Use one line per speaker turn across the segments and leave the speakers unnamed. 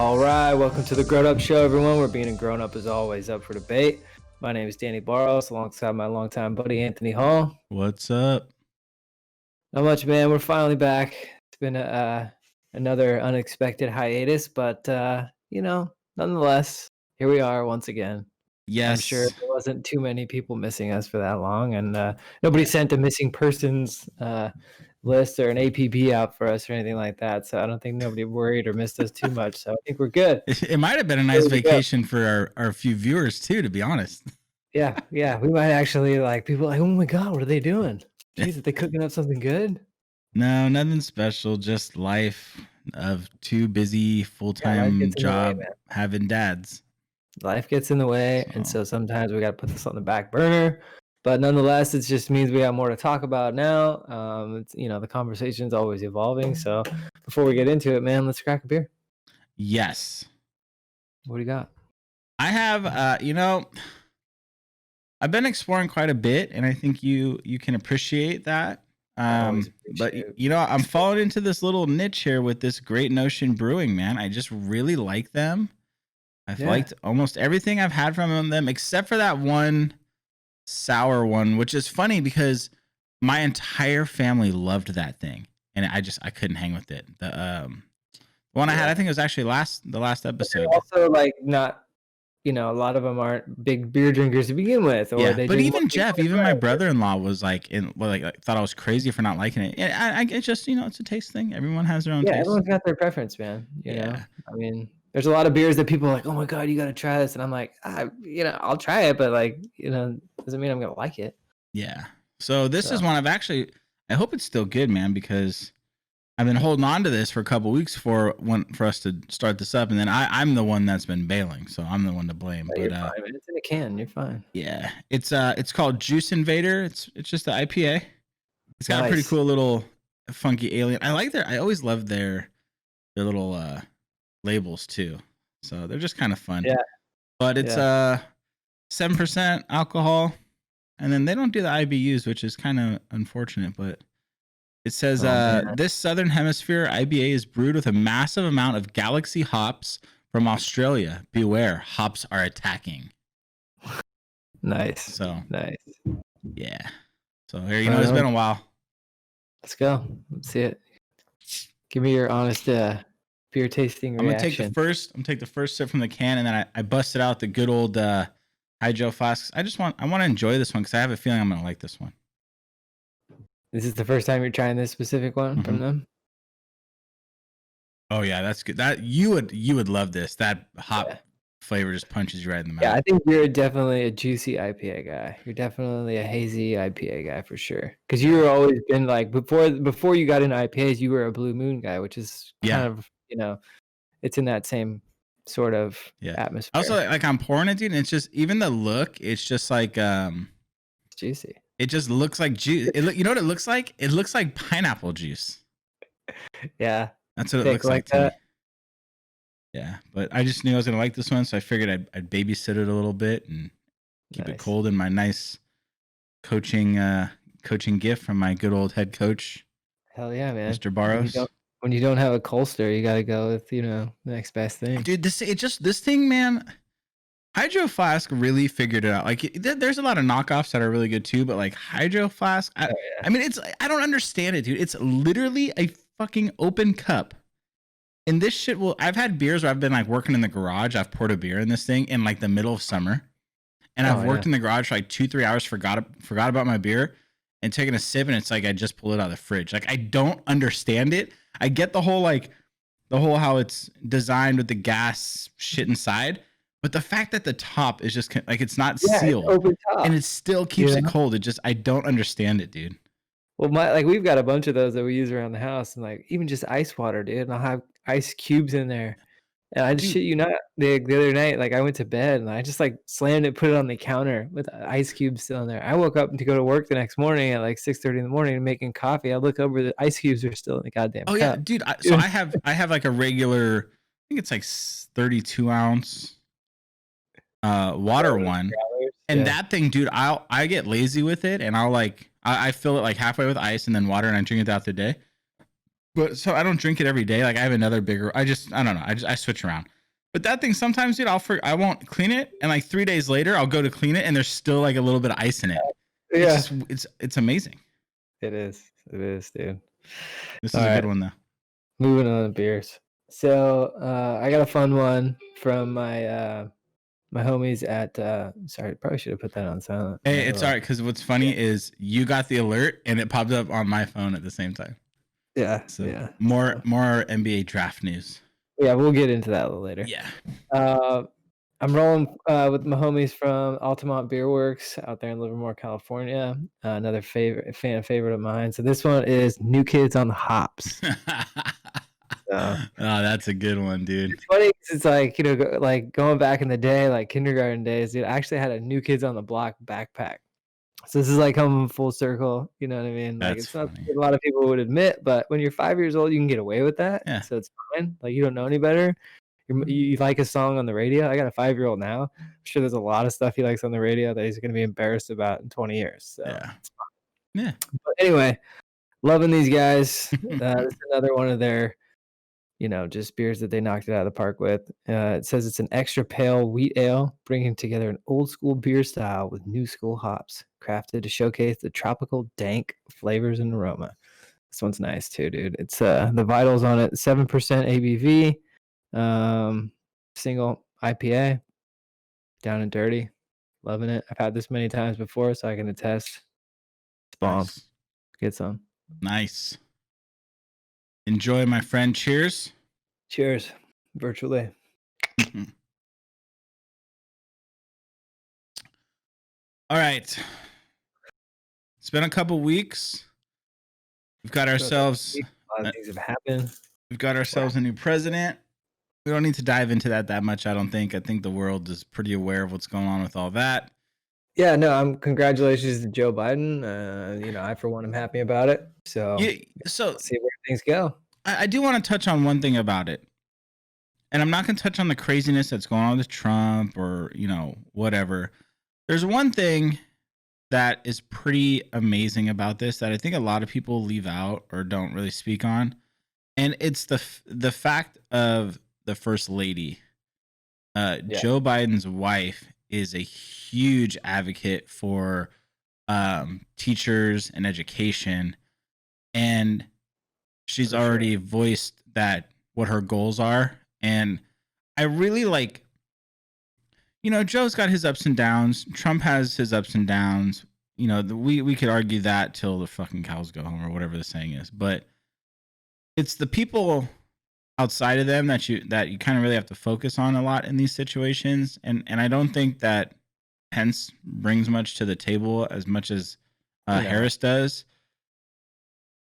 All right, welcome to the Grown Up Show, everyone. We're being a grown up as always, up for debate. My name is Danny Barros, alongside my longtime buddy Anthony Hall.
What's up?
Not much, man. We're finally back. It's been another unexpected hiatus, but nonetheless, here we are once again.
Yes.
I'm sure there wasn't too many people missing us for that long, and nobody sent a missing persons list or an APB out for us or anything like that. So I don't think nobody worried or missed us too much. So I think we're good.
It might have been a nice vacation for our few viewers too, to be honest.
Yeah. We might actually people like, oh my God, what are they doing? Jeez, are they cooking up something good?
No, nothing special. Just life of two busy full-time job having dads.
Life gets in the way, and so sometimes we got to put this on the back burner. But nonetheless, it just means we have more to talk about now. The conversation's always evolving. So before we get into it, man, let's crack a beer.
Yes.
What do you got?
I have, I've been exploring quite a bit, and I think you can appreciate that. But I'm falling into this little niche here with this Great Notion Brewing, man. I just really like them. I've liked almost everything I've had from them, except for that one sour one, which is funny because my entire family loved that thing, and I couldn't hang with it. The one I had, I think it was actually the last episode.
Also, not, a lot of them aren't big beer drinkers to begin with.
Or but even Jeff, even my brother-in-law was thought I was crazy for not liking it. And it's just, it's a taste thing. Everyone has their own taste.
Everyone's got their preference, man. You know, I mean, there's a lot of beers that people are like, oh my God, you got to try this. And I'm like, I'll try it, but doesn't mean I'm going to like it.
Yeah. So this is one I hope it's still good, man, because I've been holding on to this for a couple of weeks for us to start this up. And then I'm the one that's been bailing. So I'm the one to blame.
But you're fine, man. It's in a can. You're fine.
Yeah. It's called Juice Invader. It's just the IPA. It's got a pretty cool little funky alien. I always loved their little, labels too, so they're just kind of fun. But it's 7% alcohol, and then they don't do the IBUs, which is kind of unfortunate. But it says this Southern Hemisphere IBA is brewed with a massive amount of Galaxy hops from Australia. Beware, hops are attacking.
Nice.
So
nice.
Yeah. So here, it's been a while.
Let's go. Let's see it. Give me your honest beer tasting reaction.
I'm gonna take the first sip from the can, and then I busted out the good old hydro flasks. I want to enjoy this one because I have a feeling I'm gonna like this one.
This is the first time you're trying this specific one from them?
Oh yeah, that's good. That you would love this. That hop flavor just punches you right in the mouth.
Yeah, I think you're definitely a juicy IPA guy. You're definitely a hazy IPA guy for sure. Because you were always been before you got into IPAs, you were a Blue Moon guy, which is kind of it's in that same sort of atmosphere.
Also, I'm pouring it, dude, and it's just even the look. It's just like
it's juicy.
It just looks like juice. You know what it looks like? It looks like pineapple juice.
Yeah,
that's what it looks like to me. Yeah, but I just knew I was gonna like this one, so I figured I'd babysit it a little bit and keep it cold in my nice coaching gift from my good old head coach.
Hell yeah, man,
Mr. Barros.
When you don't have a Colster, you got to go with the next best thing.
Dude, this thing, man. Hydro Flask really figured it out. There's a lot of knockoffs that are really good too, but Hydro Flask, I mean, I don't understand it, dude. It's literally a fucking open cup. And this shit I've had beers where I've been working in the garage. I've poured a beer in this thing in the middle of summer. And I've worked in the garage for 2-3 hours, forgot about my beer and taking a sip. And it's I just pulled it out of the fridge. I don't understand it. I get the whole how it's designed with the gas shit inside, but the fact that the top is just it's not sealed,
it's open top,
and it still keeps it cold. I don't understand it, dude.
Well, we've got a bunch of those that we use around the house, and even just ice water, dude. And I'll have ice cubes in there, and I just shit you not. The other night, I went to bed and I just slammed it, put it on the counter with ice cubes still in there. I woke up to go to work the next morning at 6:30 in the morning and making coffee. I look over, the ice cubes are still in the goddamn cup.
Yeah, dude. So I have a regular, I think it's 32 ounce water one, and that thing, dude. I get lazy with it, and I'll I fill it halfway with ice and then water, and I drink it throughout the day. But so I don't drink it every day. Like I have another bigger. I don't know. I switch around. But that thing sometimes, dude, I won't clean it, and like 3 days later, I'll go to clean it, and there's still like a little bit of ice in it. It's
Yeah.
just it's amazing.
It is. It is, dude.
This
All
is a
right,
good one though.
moving on to beers. So, I got a fun one from my homies at, sorry, probably should have put that on silent. I'm
Hey,
not gonna
it's
lie.
all right because what's funny is you got the alert and it popped up on my phone at the same time.
Yeah,
So
yeah.
more
So,
more NBA draft news.
yeah, we'll get into that a little later.
Yeah.
Uh, I'm rolling with my homies from Altamont Beer Works out there in Livermore, California. Another favorite of mine. So this one is New Kids on the Hops.
Oh, that's a good one, dude.
It's funny 'cause it's like, like going back in the day, like kindergarten days, dude, I actually had a New Kids on the Block backpack. So this is like coming full circle, you know what I mean? Like
That's
it's not
funny.
what a lot of people would admit, but when you're 5 years old, you can get away with that,
Yeah.
so it's fine. Like you don't know any better. You like a song on the radio. I got a 5-year-old now. I'm sure there's a lot of stuff he likes on the radio that he's gonna be embarrassed about in 20 years. So,
Yeah. Yeah.
but anyway, loving these guys. This is another one of their, just beers that they knocked it out of the park with. It says it's an extra pale wheat ale, bringing together an old school beer style with new school hops, crafted to showcase the tropical dank flavors and aroma. This one's nice too, dude. It's the vitals on it, 7% ABV, single IPA, down and dirty. Loving it. I've had this many times before, so I can attest. It's bomb.
Nice.
Get some.
Nice. Enjoy, my friend. Cheers.
Cheers. Virtually.
All right. It's been a couple weeks. We've got ourselves
A lot of things have happened.
we've got ourselves a new president. We don't need to dive into that much, I don't think. I think the world is pretty aware of what's going on with all that.
Yeah, no, congratulations to Joe Biden. I for one am happy about it. So
Yeah, so
let's see where things go.
I do want to touch on one thing about it. And I'm not going to touch on the craziness that's going on with Trump or, whatever. There's one thing that is pretty amazing about this that I think a lot of people leave out or don't really speak on. And it's the fact of the first lady.
Yeah.
Joe Biden's wife is a huge advocate for teachers and education. And she's
For
already voiced that what her goals are. And I really like, Joe's got his ups and downs. Trump has his ups and downs. We could argue that till the fucking cows go home or whatever the saying is. But it's the people outside of them that you kind of really have to focus on a lot in these situations. And I don't think that Pence brings much to the table as much as Harris does.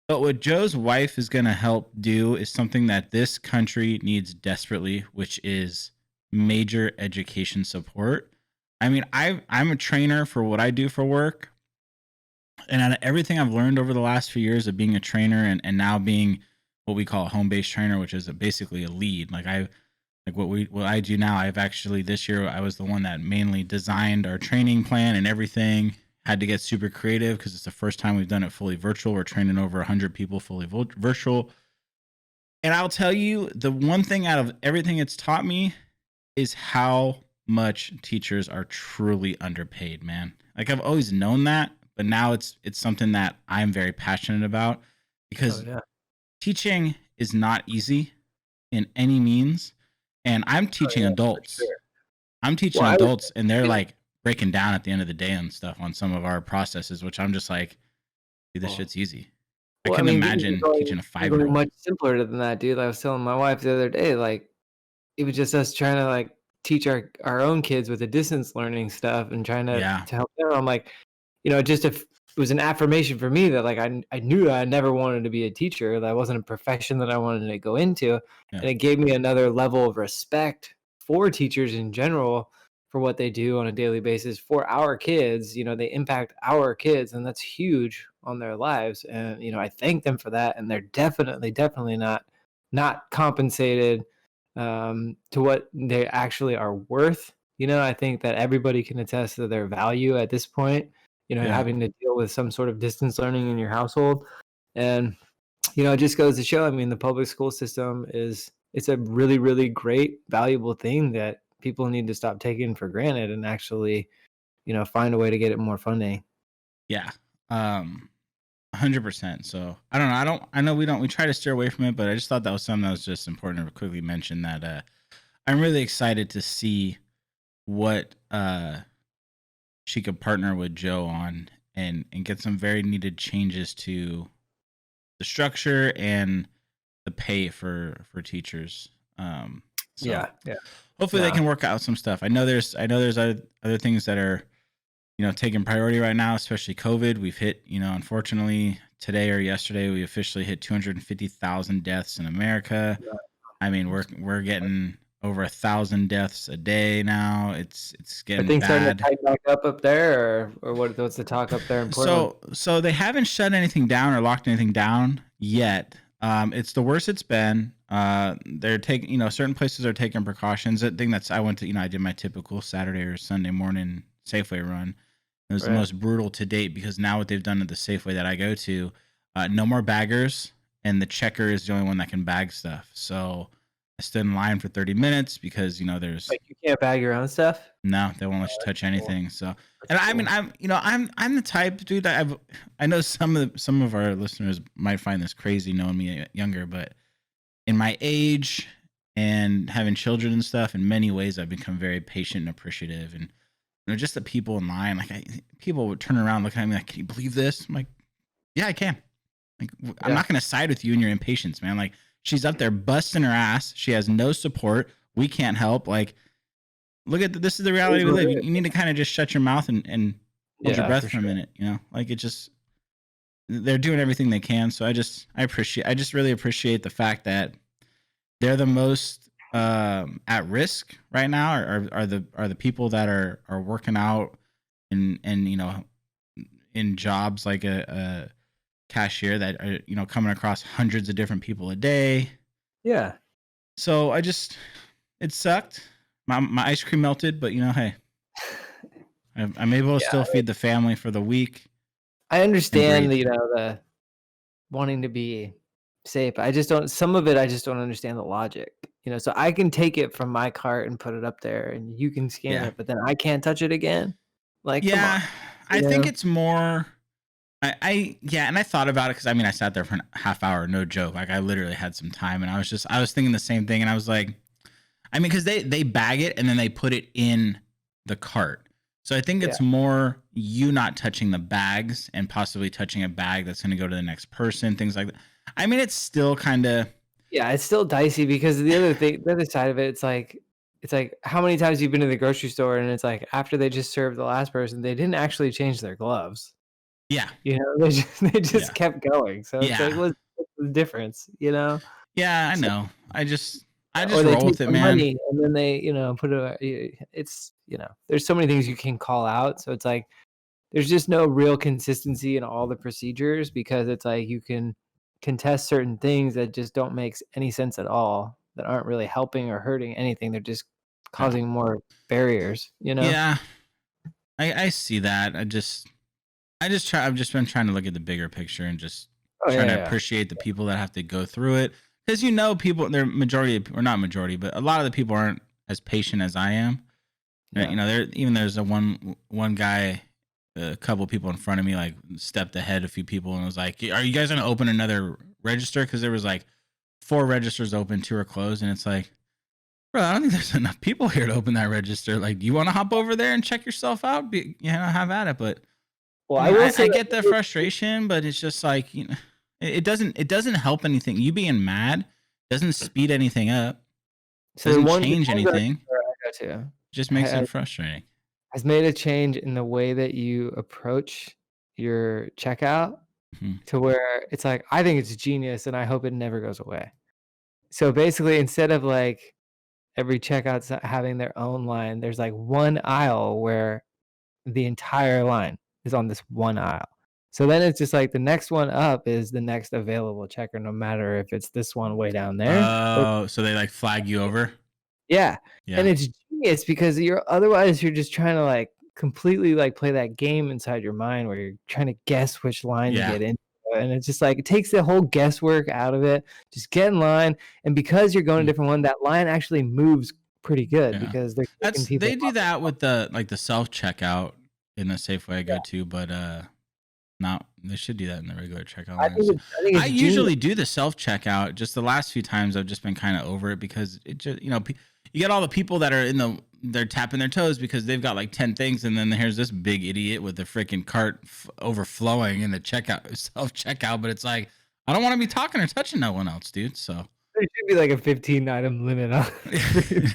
But what Joe's wife is going to help do is something that this country needs desperately, which is major education support. I mean, I'm a trainer for what I do for work. And out of everything I've learned over the last few years of being a trainer and now being what we call a home-based trainer, which is basically a lead. Like what I do now, I've actually this year I was the one that mainly designed our training plan and everything. Had to get super creative because it's the first time we've done it fully virtual. We're training over 100 people fully virtual. And I'll tell you, the one thing out of everything it's taught me is how much teachers are truly underpaid, man. Like I've always known that, but now it's something that I'm very passionate about because teaching is not easy in any means. And I'm teaching adults. Sure. I'm teaching adults and they're like breaking down at the end of the day and stuff on some of our processes, which I'm just like, dude, this shit's easy. I couldn't imagine teaching a 5-year-old.
Much simpler than that, dude. I was telling my wife the other day, like, it was just us trying to like teach our own kids with the distance learning stuff and trying to help them. I'm like, it was an affirmation for me that like I knew I never wanted to be a teacher. That wasn't a profession that I wanted to go into. Yeah. And it gave me another level of respect for teachers in general for what they do on a daily basis for our kids. They impact our kids, and that's huge on their lives. And I thank them for that. And they're definitely not compensated to what they actually are worth. I think that everybody can attest to their value at this point. Having to deal with some sort of distance learning in your household. And It just goes to show, I mean, the public school system it's a really, really great, valuable thing that people need to stop taking for granted and actually, find a way to get it more funding.
Yeah. 100%. So I don't know. I know we try to steer away from it, but I just thought that was something that was just important to quickly mention that I'm really excited to see what she could partner with Joe on and get some very needed changes to the structure and the pay for teachers. So
Yeah, yeah.
hopefully they
No.
can work out some stuff. I know there's other things that are taking priority right now, especially COVID. We've hit, unfortunately today or yesterday we officially hit 250,000 deaths in America. I mean, we're getting over 1,000 deaths a day now. It's
Are
getting
things starting to
bad.
tighten back up there, or what's the talk up there in Portland?
So they haven't shut anything down or locked anything down yet. It's the worst it's been. They're taking, certain places are taking precautions. I think I went to, I did my typical Saturday or Sunday morning Safeway run. It was the
Right.
most brutal to date because now what they've done at the Safeway that I go to, no more baggers, and the checker is the only one that can bag stuff. So I stood in line for 30 minutes because there's
Like, you can't bag your own stuff?
no, they won't let you
Oh,
touch
that's cool.
anything. So,
That's
and I mean,
cool.
I'm the type, dude. I know some of our listeners might find this crazy knowing me younger, but in my age and having children and stuff, in many ways, I've become very patient and appreciative. And just the people in line, like people would turn around, look at me like, "Can you believe this?" I'm like, "Yeah, I can." Like, I'm
Yeah.
not gonna side with you in your impatience, man. Like, she's up there busting her ass. She has no support. We can't help. Like, look at this is the
It is
reality we
what
live.
it
You
is.
need to kind of just shut your mouth and hold your
Yeah,
breath
for
for a
sure.
minute. Like it just they're doing everything they can. So I just really appreciate the fact that they're the most at risk right now. Are the people that are working out and in jobs like a cashier that are coming across hundreds of different people a day.
Yeah.
So it sucked. My ice cream melted, but hey, I'm able to
Yeah,
still feed the family for the week
I
and
understand
breathe.
the wanting to be safe. I just don't some of it, I just don't understand the logic, so I can take it from my cart and put it up there, and you can scan
Yeah.
it, but then I can't touch it again? Like, come on,
Yeah. I
you
think
know?
it's more. Yeah, and I thought about it because I mean I sat there for a half hour, no joke. Like I literally had some time, and I was thinking the same thing, and I was like, I mean, because they bag it and then they put it in the cart. So I think
Yeah.
it's more you not touching the bags and possibly touching a bag that's going to go to the next person, things like that. I mean, it's still kind of
Yeah, it's still dicey because the other side of it, it's like how many times you've been to the grocery store and it's like after they just served the last person, they didn't actually change their gloves.
yeah,
They just
yeah,
kept going. So it's like,
yeah,
what's the difference?
yeah. I
So
know. I
or
just
they
roll
take
with it,
the
man.
money and then they, put it, there's so many things you can call out. So it's like there's just no real consistency in all the procedures because it's like you can contest certain things that just don't make any sense at all, that aren't really helping or hurting anything. They're just
Yeah,
causing more barriers?
yeah. I see that. I just try. I've just been trying to look at the bigger picture and just
Oh,
trying
yeah,
to
yeah.
appreciate the people that have to go through it. Because people, they're majority or not majority, but a lot of the people aren't as patient as I am.
Yeah.
There's a one guy, a couple people in front of me like stepped ahead a few people and was like, "Are you guys gonna open another register?" Because there was like 4 registers open, 2 are closed, and it's like, bro, I don't think there's enough people here to open that register. Like, do you want to hop over there and check yourself out? Have at it, but.
Well,
I
I
mean,
will
I
say
get the
that
frustration, but it's just like it doesn't help anything. You being mad doesn't speed anything up,
so
doesn't
the
change
one grocery
anything.
store I go to
Just makes
ha
it frustrating.
has made a change in the way that you approach your checkout
Mhm.
to where it's like, I think it's genius, and I hope it never goes away. So, basically, instead of, like, every checkout's having their own line, there's, like, one aisle where the entire line is on this one aisle. So then it's just like the next one up is the next available checker, no matter if it's this one way down there or
Oh, so they like flag you over?
yeah, and
Yeah,
it's genius because you're just trying to, like, completely, like, play that game inside your mind where you're trying to guess which line to
yeah,
get in, and it's just like it takes the whole guesswork out of it. Just get in line, and because you're going a different one, that line actually moves pretty good
Yeah.
because they're taking people
They do
off.
that with the self checkout in the Safeway I go to, but not they should do that in the regular checkout lines.
I think
I
it's genius.
usually do the self checkout. Just the last few times I've just been kind of over it because it just you get all the people that are they're tapping their toes because they've got like 10 things, and then here's this big idiot with the freaking cart overflowing in the checkout self checkout. But it's like I don't want to be talking or touching no one else, dude. So
There should be like a 15 item limit on.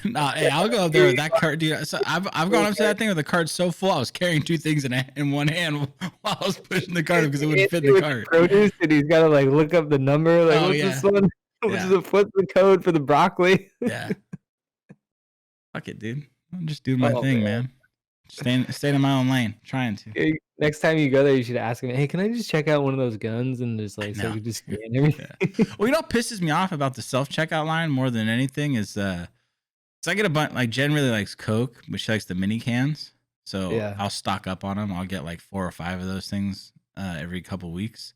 nah, hey, I'll go up there with that cart, dude. So I've gone up to that thing with the cart so full, I was carrying 2 things in one hand while I was pushing the cart because it wouldn't fit in the cart.
Produce, and he's got to like look up the number. Like, what's this one? What's the code for the broccoli?
Yeah. Fuck it, dude. I'm just doing my thing, man. Staying in my own lane, trying to.
Okay, next time you go there, you should ask him, "Hey, can I just check out one of those guns?" And just like, so you just scan everything.
Yeah. Well, you know what pisses me off about the self checkout line more than anything is so I get a bunch, like Jen really likes Coke, but she likes the mini cans. So I'll stock up on them. I'll get like 4 or 5 of those things every couple weeks.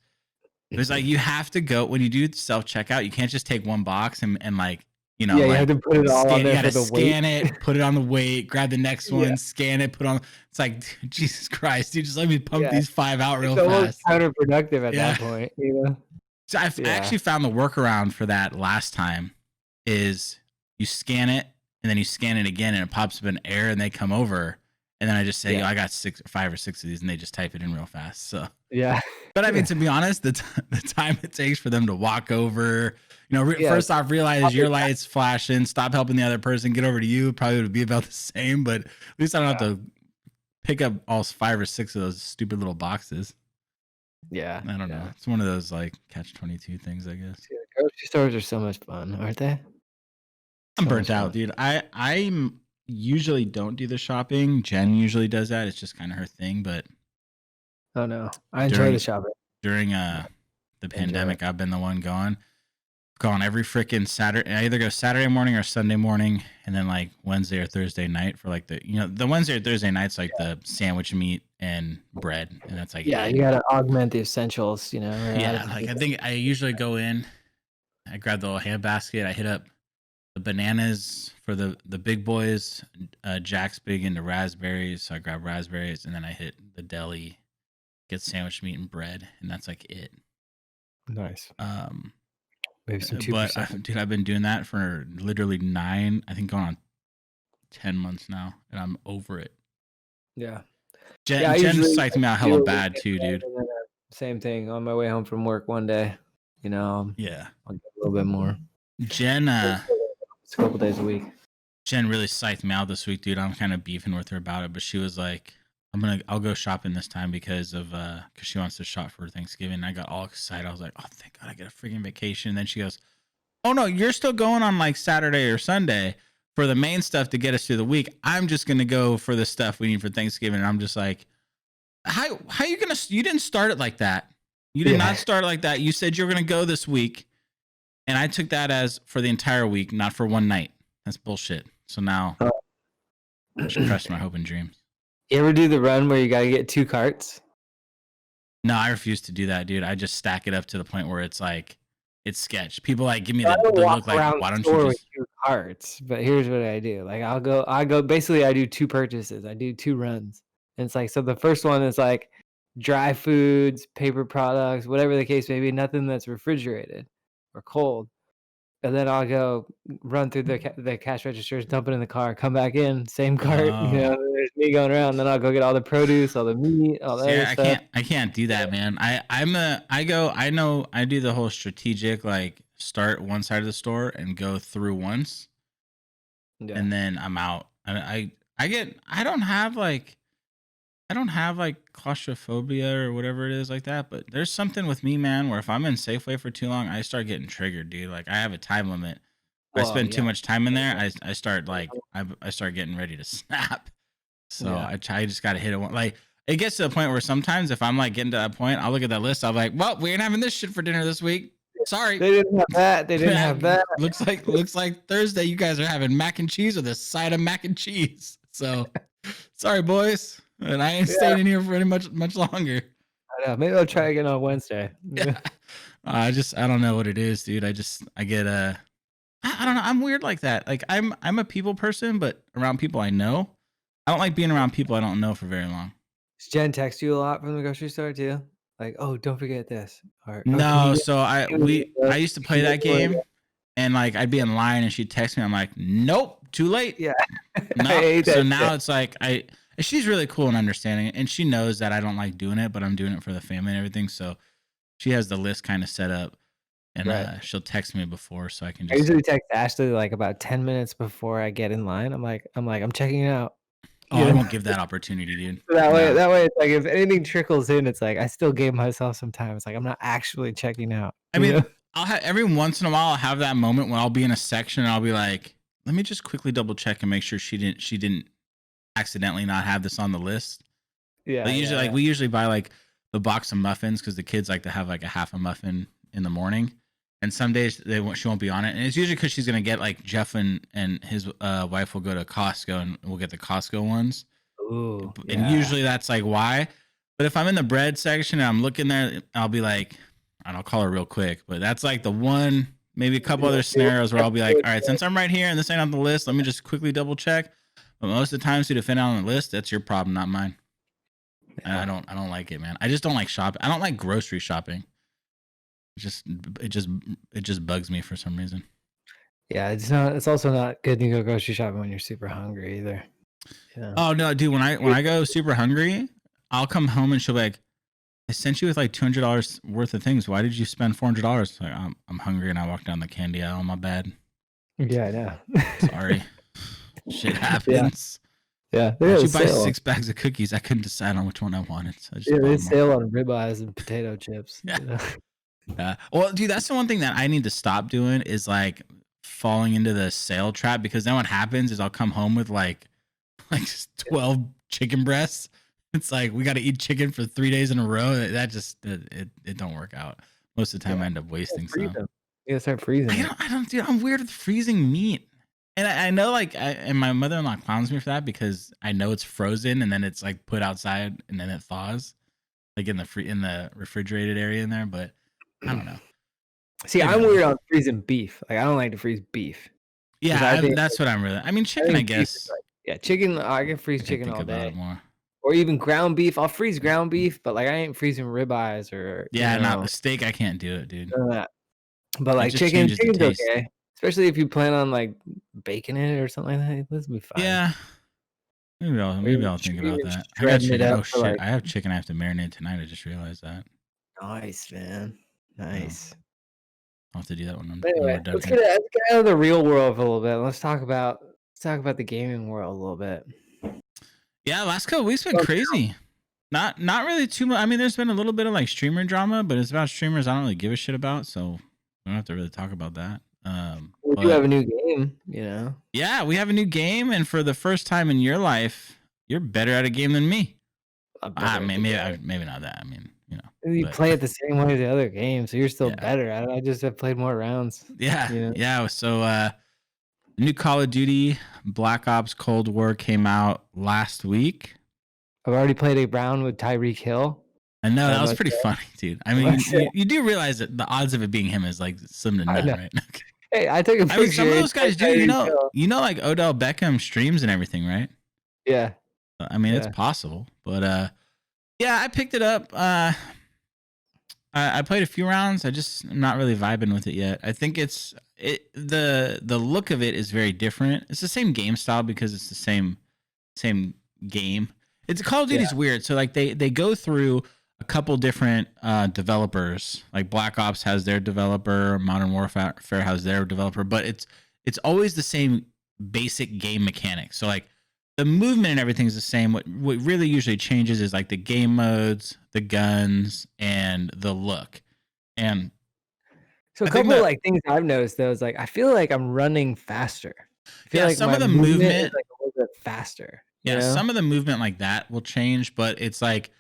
But it's like you have to go when you do self checkout. You can't just take one box and like you
like, have to put it all on there.
You got to scan it, put it on the weight, grab the next one, scan it, put on. It's like Jesus Christ, dude, just let me pump these 5 out real fast.
It's almost counterproductive at that point, you know.
So I actually found the workaround for that last time is you scan it and then you scan it again and it pops up an error and they come over and then I just say, I got 5 or 6 of these and they just type it in real fast. So but I mean, to be honest, the time it takes for them to walk over, first off, realize your light's flashing, stop helping the other person, get over to you, probably would be about the same, but at least I don't have to pick up all 5 or 6 of those stupid little boxes.
Yeah.
I don't know. It's one of those like catch-22 things, I guess.
Yeah, grocery stores are so much fun, aren't they?
I'm burnt out, dude. I usually don't do the shopping. Jen usually does that. It's just kind of her thing, but
oh no, I enjoy the shopping.
During the pandemic, I've been the one gone every freaking Saturday. I either go Saturday morning or Sunday morning, and then like Wednesday or Thursday night for like the Wednesday or Thursday nights like the sandwich meat and bread, and that's like
you gotta augment the essentials, like
I think I usually go in, I grab the little hand basket, I hit up the bananas for the big boys. Jack's big into raspberries, so I grab raspberries, and then I hit the deli, get sandwich meat and bread, and that's like it.
Nice.
Maybe some 2%. Dude, I've been doing that for literally 9, I think going on 10 months now, and I'm over it.
Yeah.
Jen psyched me out hella bad too, dude.
Same thing on my way home from work one day. I'll get a little bit more.
Jen,
it's a couple days a week.
Jen really psyched me out this week, dude. I'm kind of beefing with her about it, but she was like, I'll go shopping this time because she wants to shop for Thanksgiving. And I got all excited. I was like, oh, thank God I get a freaking vacation. And then she goes, oh no, you're still going on like Saturday or Sunday for the main stuff to get us through the week. I'm just going to go for the stuff we need for Thanksgiving. And I'm just like, how you going to, you didn't start it like that. You did not start it like that. You said you were going to go this week. And I took that as for the entire week, not for one night. That's bullshit. So now I should crush my hope and dreams.
You ever do the run where you got to get 2 carts?
No, I refuse to do that, dude. I just stack it up to the point where it's like, it's sketch. People like give me the look like, why don't you just...
2 carts? But here's what I do. Like I go, basically I do 2 purchases. I do 2 runs. And it's like, so the first one is like dry foods, paper products, whatever the case may be, nothing that's refrigerated or cold. And then I'll go run through the cash registers, dump it in the car, come back in, same cart. There's me going around. Then I'll go get all the produce, all the meat, all that other stuff.
I can't do that, man. I do the whole strategic, like start one side of the store and go through once, and then I'm out. I don't have like claustrophobia or whatever it is like that, but there's something with me, man, where if I'm in Safeway for too long, I start getting triggered, dude. Like I have a time limit. If I spend too much time in there, I start getting ready to snap. So I just got to hit it one. Like it gets to the point where sometimes if I'm like getting to that point, I'll look at that list. I'm like, well, we ain't having this shit for dinner this week. Sorry.
They didn't have that. They didn't have that.
Looks like Thursday you guys are having mac and cheese with a side of mac and cheese. So sorry, boys. And I ain't staying in here for any much longer.
I know. Maybe I'll try again on Wednesday.
Yeah. I don't know what it is, dude. I get I don't know. I'm weird like that. Like I'm a people person, but around people I know, I don't like being around people I don't know for very long.
Does Jen text you a lot from the grocery store too? Like, "Oh, don't forget this," or, "Oh,
No, so I used to
can
play
you get
that
me one of
game, and like I'd be in line and she'd text me. I'm like, nope, too late.
Yeah. I
No.
hate
So
that shit.
now it's like she's really cool and understanding, and she knows that I don't like doing it, but I'm doing it for the family and everything. So she has the list kind of set up, and
Right.
she'll text me before so I can
I
just.
usually text Ashley, like, about 10 minutes before I get in line. I'm checking out,
Oh,
you
I
know?
won't give that opportunity, dude.
So that way
No.
that way, it's like, if anything trickles in, it's like, I still gave myself some time. It's like, I'm not actually checking out,
I
you know?
mean, I'll have every once in a while I'll have that moment when I'll be in a section and I'll be like, let me just quickly double check and make sure she didn't accidentally not have this on the list. But
Yeah,
usually,
yeah,
like
yeah.
we usually buy like the box of muffins because the kids like to have like a half a muffin in the morning. And some days she won't be on it, and it's usually because she's gonna get like Jeff and his wife will go to Costco and we'll get the Costco ones,
Ooh,
and
yeah.
usually that's like why. But if I'm in the bread section and I'm looking there, I'll be like, and I'll call her real quick. But that's like the one, maybe a couple
Yeah,
other
dude,
scenarios where
that's
I'll be like,
so
all right, since I'm right here and this ain't on the list, let me just quickly double check. But most of the times, dude, if it's not on the list, that's your problem, not mine. And
yeah.
I don't like it, man. I just don't like shopping. I don't like grocery shopping. It just it just it just bugs me for some reason.
Yeah, it's also not good to go grocery shopping when you're super hungry either, you know?
Oh no, dude, when I go super hungry, I'll come home and she'll be like, I sent you with like $200 worth of things. Why did you spend $400? Like I'm hungry and I walked down the candy aisle. My bad.
Yeah, I know.
Sorry. Shit
Yeah,
happens.
yeah, they
Why'd
have a
you buy
sale on
6 bags of cookies? I couldn't decide on which one I wanted, so I
yeah,
just
they
bought them all.
sale on ribeyes and potato chips,
Yeah.
you know?
Yeah. Well, dude, that's the one thing that I need to stop doing is like falling into the sale trap because then what happens is I'll come home with like 12 chicken breasts. It's like we got to eat chicken for 3 days in a row. That just it don't work out. Most of the time,
Yeah.
I end up wasting
Freeze
some.
'em. You gotta start freezing it.
I don't, dude. I'm weird with freezing meat, and I know and my mother-in-law clowns me for that because I know it's frozen and then it's like put outside and then it thaws, like in the refrigerated area in there. But I don't know.
See,
Maybe
I'm
I'm
weird
just
on freezing beef. Like, I don't like to freeze beef because
yeah. That's what I'm really. I mean,
I
chicken. I
think beef is
guess
like yeah, chicken, I can freeze
I can
chicken
think
all
about
day.
it more.
Or even ground beef. I'll freeze ground beef, but, like, I ain't freezing ribeyes or,
Yeah, not steak. I can't do it, dude.
none of that. But,
It
like,
just changes the
chicken's
taste.
okay, especially if you plan on, like, baking it or something like that, this will be fine.
Yeah,
Or
maybe I'll think about
even
that. I got
shredding it
chicken.
up
Oh
for,
shit,
like
I have chicken I have to marinate tonight. I just realized that.
nice, man.
So
Nice.
I'll have to do that
But
when
anyway,
we're done here.
let's get out of the real world for a little bit. Let's talk about the gaming world a little bit.
Yeah, last couple weeks been
Well,
crazy. Not really too much. I mean, there's been a little bit of like streamer drama, but it's about streamers I don't really give a shit about, so we don't have to really talk about that.
we do
But
have a new game, you know?
yeah, we have a new game, and for the first time in your life, you're better at a game than me.
I'm better at the game.
Maybe not that. I mean,
You
but
play it the same way as the other game, so you're still
yeah,
better at it. I just have played more rounds,
yeah,
you know?
yeah. So new Call of Duty Black Ops Cold War came out last week.
I've already played a round with Tyreek Hill.
I know
I
that was
must
pretty
say
funny, dude. I
I
mean,
must say
you do realize that the odds of it being him is like slim to
I
none,
know.
right?
Hey, I took a
I mean,
picture,
some of
it's
those
like
guys do.
Tyreek Hill.
Like Odell Beckham streams and everything, right?
Yeah,
I mean, it's
yeah.
possible, but yeah, I picked it up. I played a few rounds. I just am not really vibing with it yet. I think the look of it is very different. It's the same game style because it's the same game. It's Call of
Yeah.
Duty's weird. So like they go through a couple different developers. Like Black Ops has their developer, Modern Warfare has their developer, but it's always the same basic game mechanics. So like the movement and everything's the same. What really usually changes is like the game modes, the guns, and the look. And
So a
I think
couple of,
that
like, things I've noticed though is, like, I feel like I'm running faster. I feel
yeah,
like
some
my
of the
movement is,
movement,
like, a little bit faster, you
yeah,
know?
some of the movement like that will change, but it's like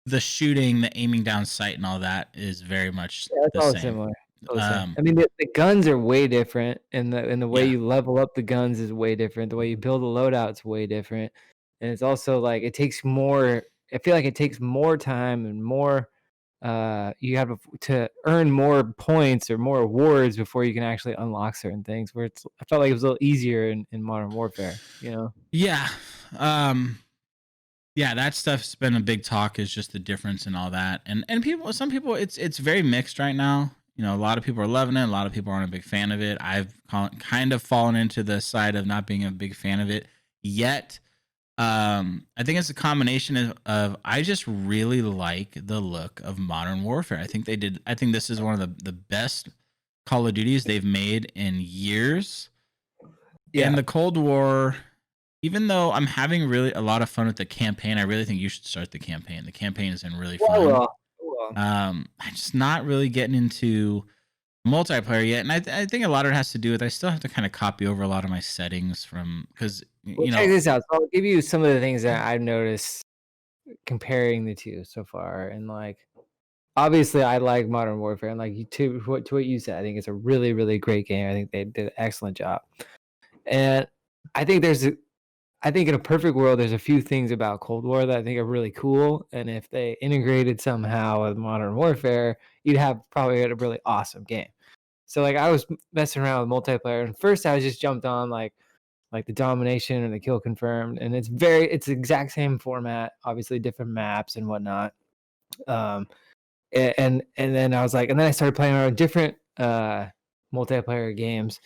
the shooting, the aiming down sight, and all that is very much
Yeah, it's
the
all
same.
similar. All the same.
Um,
I mean, the guns are way different, and the way
yeah,
you level up the guns is way different. The way you build a loadout's way different, and it's also like it takes more. I feel like it takes more time and more. you have to earn more points or more awards before you can actually unlock certain things. Where I felt like it was a little easier in Modern Warfare. You know?
Yeah. Um, yeah, that stuff's been a big talk, is just the difference and all that. And people, some people, it's very mixed right now. You know, a lot of people are loving it. A lot of people aren't a big fan of it. I've kind of fallen into the side of not being a big fan of it yet. I think it's a combination of I just really like the look of Modern Warfare. I think this is one of the best Call of Duties they've made in years. And
Yeah.
the Cold War, even though I'm having really a lot of fun with the campaign, I really think you should start the campaign. The campaign has been really
Well,
fun.
well.
I'm just not really getting into multiplayer yet, and I think a lot of it has to do with I still have to kind of copy over a lot of my settings from because
Well,
you
check
know
this out. So I'll give you some of the things that I've noticed comparing the two so far, and like obviously I like Modern Warfare, and like to what you said, I think it's a really really great game. I think they did an excellent job, and I think I think in a perfect world, there's a few things about Cold War that I think are really cool, and if they integrated somehow with Modern Warfare, you'd have probably a really awesome game. So like I was messing around with multiplayer, and first I was just jumped on like the domination or the kill confirmed, and it's the exact same format, obviously different maps and whatnot. Um, and then I was like, and then I started playing around different multiplayer games,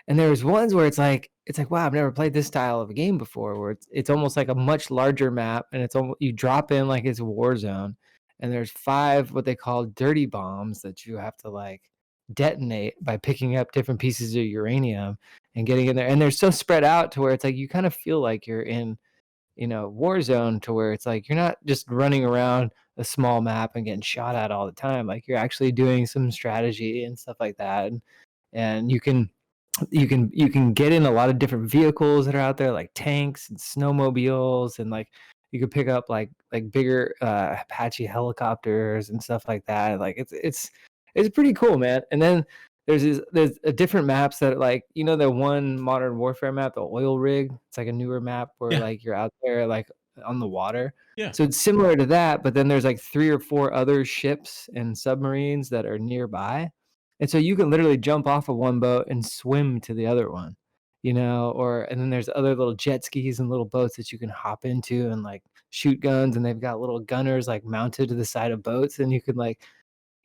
and there's ones where it's like wow, I've never played this style of a game before, where it's almost like a much larger map, and it's almost you drop in like it's a war zone, and there's 5 what they call dirty bombs that you have to like detonate by picking up different pieces of uranium and getting in there, and they're so spread out to where it's like you kind of feel like you're in war zone, to where it's like you're not just running around a small map and getting shot at all the time. Like you're actually doing some strategy and stuff like that, and you can get in a lot of different vehicles that are out there, like tanks and snowmobiles, and like you could pick up like bigger Apache helicopters and stuff like that. Like it's pretty cool, man. And then there's a different maps that like the one Modern Warfare map, the oil rig. It's like a newer map where
yeah
like you're out there like on the water.
yeah
So it's similar to that, but then there's like 3 or 4 other ships and submarines that are nearby. And so you can literally jump off of one boat and swim to the other one, and then there's other little jet skis and little boats that you can hop into and like shoot guns, and they've got little gunners like mounted to the side of boats, and you could like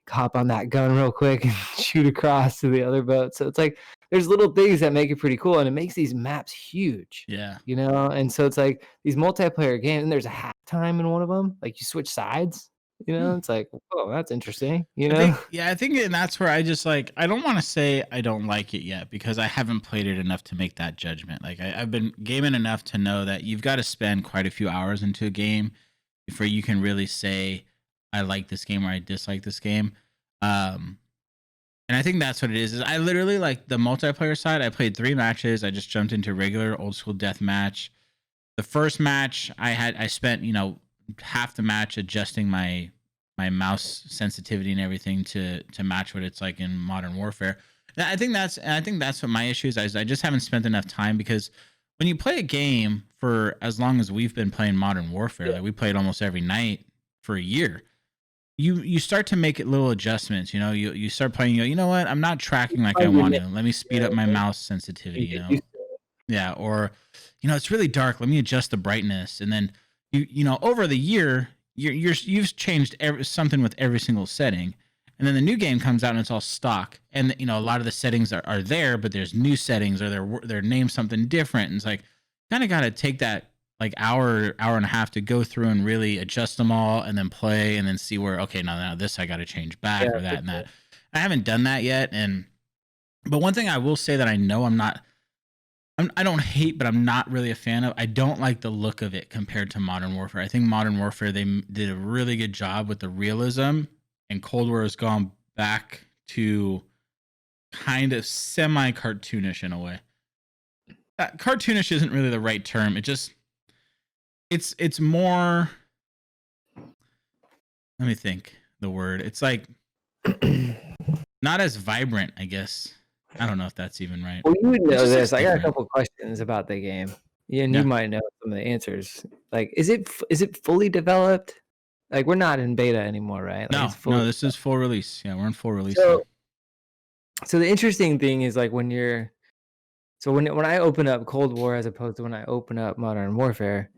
hop on that gun real quick and shoot across to the other boat. So it's like there's little things that make it pretty cool, and it makes these maps huge,
yeah.
and so it's like these multiplayer games, and there's a halftime in one of them, like you switch sides,
Hmm.
it's like, oh, that's interesting,
I think and that's where I just like I don't want to say I don't like it yet because I haven't played it enough to make that judgment. Like I've been gaming enough to know that you've got to spend quite a few hours into a game before you can really say I like this game or I dislike this game. Um, and I think that's what it is. Is I literally like the multiplayer side. I played 3 matches. I just jumped into regular old school death match. The first match I spent half the match adjusting my mouse sensitivity and everything to match what it's like in Modern Warfare. And I think that's what my issue is. I just haven't spent enough time because when you play a game for as long as we've been playing Modern Warfare,
Yeah.
like we played almost every night for a year, you start to make it little adjustments. You start playing. You know what? I'm not tracking like I
Find your
want
niche,
to. Let me speed up my
right?
mouse sensitivity.
You get used to it.
Yeah, or it's really dark. Let me adjust the brightness, and then over the year you've changed something with every single setting, and then the new game comes out and it's all stock, and a lot of the settings are there, but there's new settings or they're named something different, and it's like kind of got to take that like hour and a half to go through and really adjust them all, and then play, and then see where okay now this I got to change back
Yeah,
or
for
that and
sure.
that. I haven't done that yet, but one thing I will say that I know I don't hate, but I'm not really a fan of. I don't like the look of it compared to Modern Warfare. I think Modern Warfare did a really good job with the realism, and Cold War has gone back to kind of semi cartoonish in a way. Cartoonish isn't really the right term. It's more. Let me think the word. It's like not as vibrant, I guess. I don't know if that's even right.
Well, you would
It
know
just looks
this. I got a
different.
couple questions about the game. Yeah, and you
Yeah.
might know some of the answers. Like, is it fully developed? Like, we're not in beta anymore, right? Like, it's
No,
fully
no, this is full release. Yeah, we're in full release now.
so so the interesting thing is, like, when you're so when I open up Cold War as opposed to when I open up Modern Warfare,